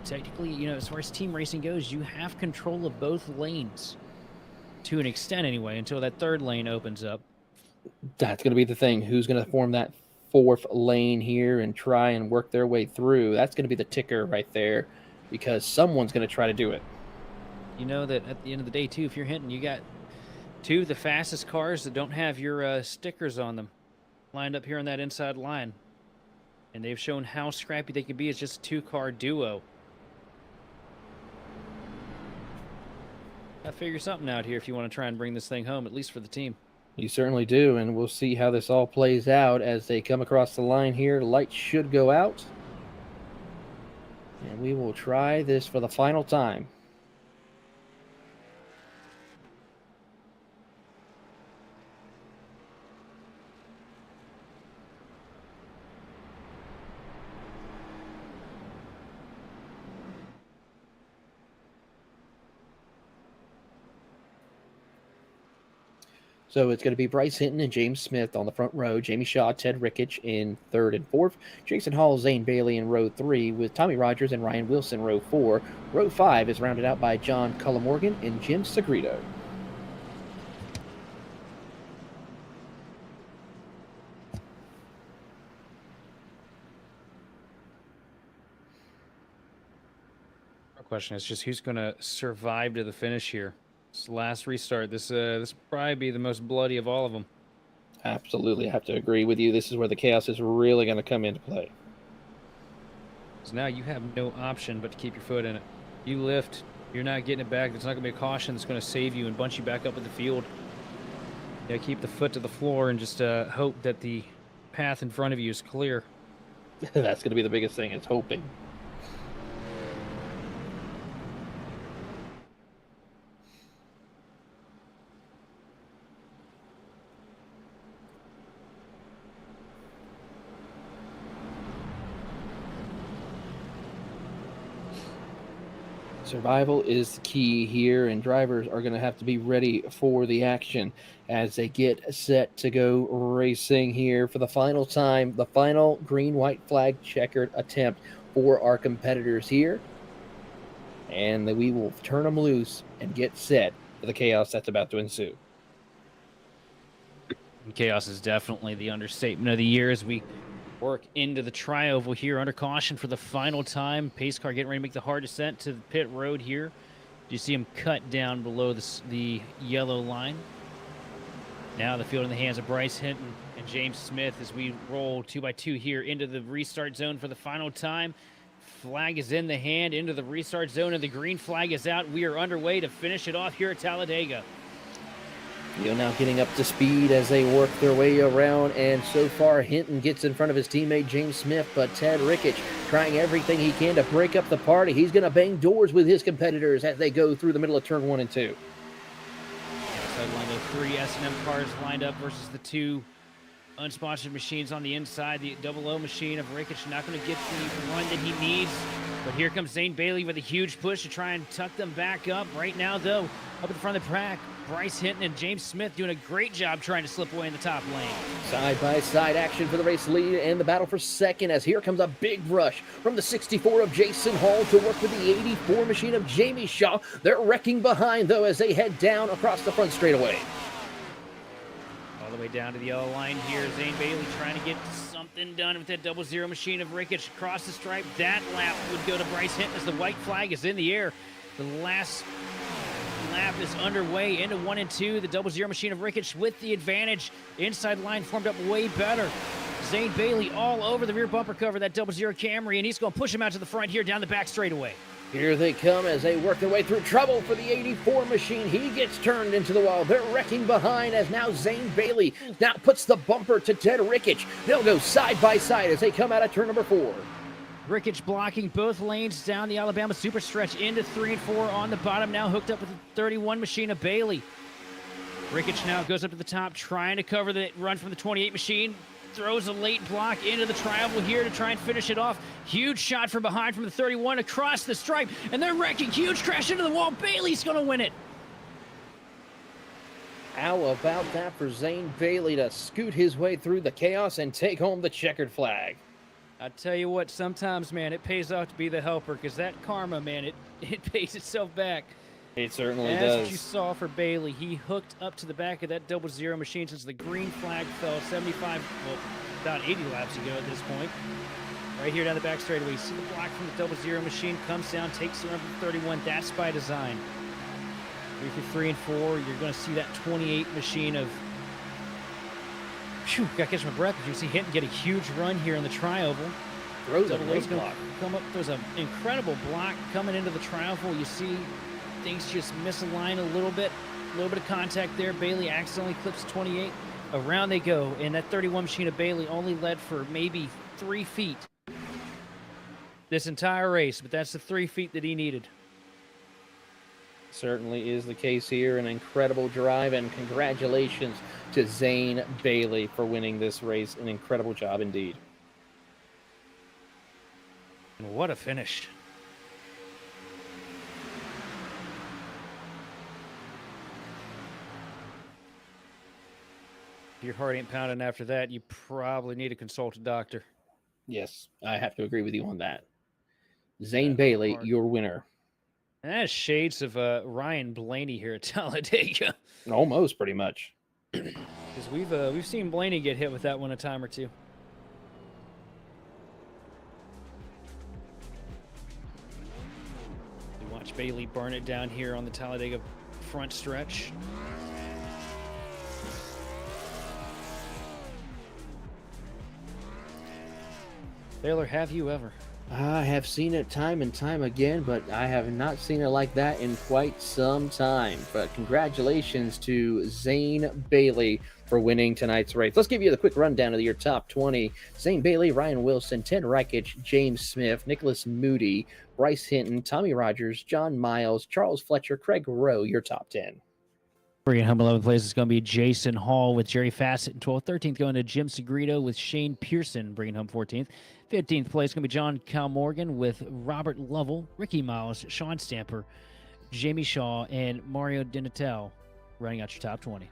Speaker 2: technically, you know, as far as team racing goes, you have control of both lanes to an extent anyway, until that third lane opens up.
Speaker 1: That's going to be the thing. Who's going to form that fourth lane here and try and work their way through? That's going to be the ticker right there, because someone's going to try to do it.
Speaker 2: You know that at the end of the day, too, if you're hitting, you got two of the fastest cars that don't have your stickers on them lined up here on that inside line. And they've shown how scrappy they can be as just a two-car duo. Gotta figure something out here if you want to try and bring this thing home, at least for the team.
Speaker 1: You certainly do, and we'll see how this all plays out as they come across the line here. Lights should go out. And we will try this for the final time. So it's going to be Bryce Hinton and James Smith on the front row, Jamie Shaw, Ted Ricketts in third and fourth, Jason Hall, Zane Bailey in row 3, with Tommy Rogers and Ryan Wilson row 4. Row 5 is rounded out by John Cullamorgan and Jim Segredo.
Speaker 2: Our question is just who's going to survive to the finish here. This last restart, this will probably be the most bloody of all of them.
Speaker 1: Absolutely, I have to agree with you. This is where the chaos is really going to come into play.
Speaker 2: So now you have no option but to keep your foot in it. You lift, you're not getting it back. There's not going to be a caution that's going to save you and bunch you back up in the field. You keep the foot to the floor and just hope that the path in front of you is clear.
Speaker 1: That's going to be the biggest thing, is hoping. Survival is the key here, and drivers are going to have to be ready for the action as they get set to go racing here for the final time, the final green-white flag checkered attempt for our competitors here. And we will turn them loose and get set for the chaos that's about to ensue.
Speaker 2: Chaos is definitely the understatement of the year as we work into the tri-oval here under caution for the final time. Pace car getting ready to make the hard descent to the pit road here. You see him cut down below the yellow line. Now the field in the hands of Bryce Hinton and James Smith as we roll 2x2 here into the restart zone for the final time. Flag is in the hand into the restart zone, and the green flag is out. We are underway to finish it off here at Talladega.
Speaker 1: Now getting up to speed as they work their way around, and so far Hinton gets in front of his teammate James Smith, but Ted Ricketts trying everything he can to break up the party. He's going to bang doors with his competitors as they go through the middle of turn 1 and 2.
Speaker 2: Outside line of 3 S&M cars lined up versus the 2 unsponsored machines on the inside. The 00 machine of Ricketts not going to get the run that he needs, but here comes Zane Bailey with a huge push to try and tuck them back up. Right now, though, up at the front of the pack, Bryce Hinton and James Smith doing a great job trying to slip away in the top lane.
Speaker 1: Side-by-side action for the race lead and the battle for second, as here comes a big rush from the 64 of Jason Hall to work with the 84 machine of Jamie Shaw. They're wrecking behind, though, as they head down across the front straightaway.
Speaker 2: All the way down to the yellow line here. Zane Bailey trying to get something done with that 00 machine of Ricketts across the stripe. That lap would go to Bryce Hinton as the white flag is in the air. The last lap is underway into 1 and 2. The 00 machine of Ricketts with the advantage. Inside line formed up way better. Zane Bailey all over the rear bumper cover, that 00 Camry, and he's going to push him out to the front here down the back straightaway.
Speaker 1: Here they come as they work their way through trouble for the 84 machine. He gets turned into the wall. They're wrecking behind as now Zane Bailey now puts the bumper to Ted Ricketts. They'll go side by side as they come out of turn number 4.
Speaker 2: Ricketts blocking both lanes down the Alabama super stretch into 3 and 4 on the bottom, now hooked up with the 31 machine of Bailey. Ricketts now goes up to the top, trying to cover the run from the 28 machine. Throws a late block into the tri-oval here to try and finish it off. Huge shot from behind from the 31 across the stripe, and they're wrecking. Huge crash into the wall. Bailey's going to win it.
Speaker 1: How about that for Zane Bailey to scoot his way through the chaos and take home the checkered flag?
Speaker 2: I tell you what, sometimes, man, it pays off to be the helper, because that karma, man, it pays itself back.
Speaker 1: It certainly
Speaker 2: does.
Speaker 1: does.
Speaker 2: As you saw for Bailey, he hooked up to the back of that 00 machine since the green flag fell 75, well, about 80 laps ago at this point. Right here down the back straightaway, you see the block from the 00 machine, comes down, takes the run from the 31. That's by design. 3 and 4, you're going to see that 28 machine of... Phew, got to catch my breath. You see Hinton get a huge run here in the tri-oval.
Speaker 1: Throws a great block.
Speaker 2: Come up, there's an incredible block coming into the tri-oval. You see things just misalign a little bit of contact there. Bailey accidentally clips 28. Around they go, and that 31 machine of Bailey only led for maybe 3 feet this entire race, but that's the 3 feet that he needed.
Speaker 1: Certainly is the case here. An incredible drive, and congratulations to Zane Bailey for winning this race. An incredible job indeed.
Speaker 2: And what a finish.
Speaker 4: If your heart ain't pounding after that, you probably need to consult a doctor.
Speaker 1: Yes, I have to agree with you on that. Zane
Speaker 4: Yeah,
Speaker 1: Bailey,
Speaker 4: hard.
Speaker 1: your winner.
Speaker 4: And that's shades of Ryan Blaney here at Talladega.
Speaker 1: Almost, pretty much.
Speaker 4: Because we've seen Blaney get hit with that one a time or two. We watch Bailey burn it down here on the Talladega front stretch. Taylor, have you ever?
Speaker 1: I have seen it time and time again, but I have not seen it like that in quite some time. But congratulations to Zane Bailey for winning tonight's race. Let's give you the quick rundown of your top 20. Zane Bailey, Ryan Wilson, Ted Reikich, James Smith, Nicholas Moody, Bryce Hinton, Tommy Rogers, John Miles, Charles Fletcher, Craig Rowe, your top 10.
Speaker 2: Bringing home 11th place is going to be Jason Hall with Jerry Fassett in 12th. 13th going to Jim Segrito with Shane Pearson, bringing home 14th. 15th place is going to be John Calmorgan with Robert Lovell, Ricky Miles, Sean Stamper, Jamie Shaw, and Mario Dinatel, running out your top 20.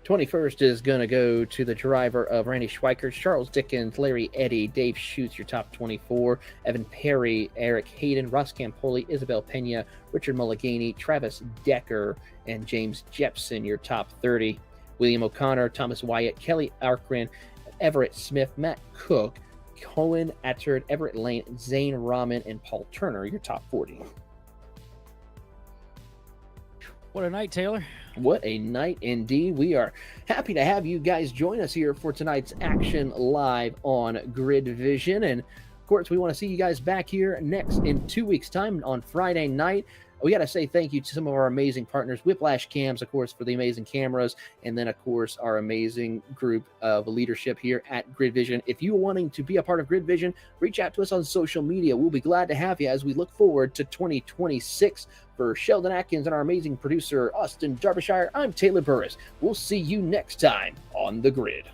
Speaker 1: 21st is going to go to the driver of Randy Schweikert, Charles Dickens, Larry Eddy, Dave Schutz, your top 24, Evan Perry, Eric Hayden, Ross Campoli, Isabel Pena, Richard Mulligany, Travis Decker, and James Jepson, your top 30. William O'Connor, Thomas Wyatt, Kelly Arkren, Everett Smith, Matt Cook, Cohen Attard, Everett Lane, Zane Rahman, and Paul Turner, your top 40.
Speaker 2: What a night, Taylor.
Speaker 1: What a night indeed. We are happy to have you guys join us here for tonight's action live on Grid Vision. And of course, we want to see you guys back here next in 2 weeks' time on Friday night. We got to say thank you to some of our amazing partners, Whiplash Cams, of course, for the amazing cameras, and then, of course, our amazing group of leadership here at Grid Vision. If you're wanting to be a part of Grid Vision, reach out to us on social media. We'll be glad to have you as we look forward to 2026. For Sheldon Atkins and our amazing producer, Austin Derbyshire, I'm Taylor Burris. We'll see you next time on The Grid.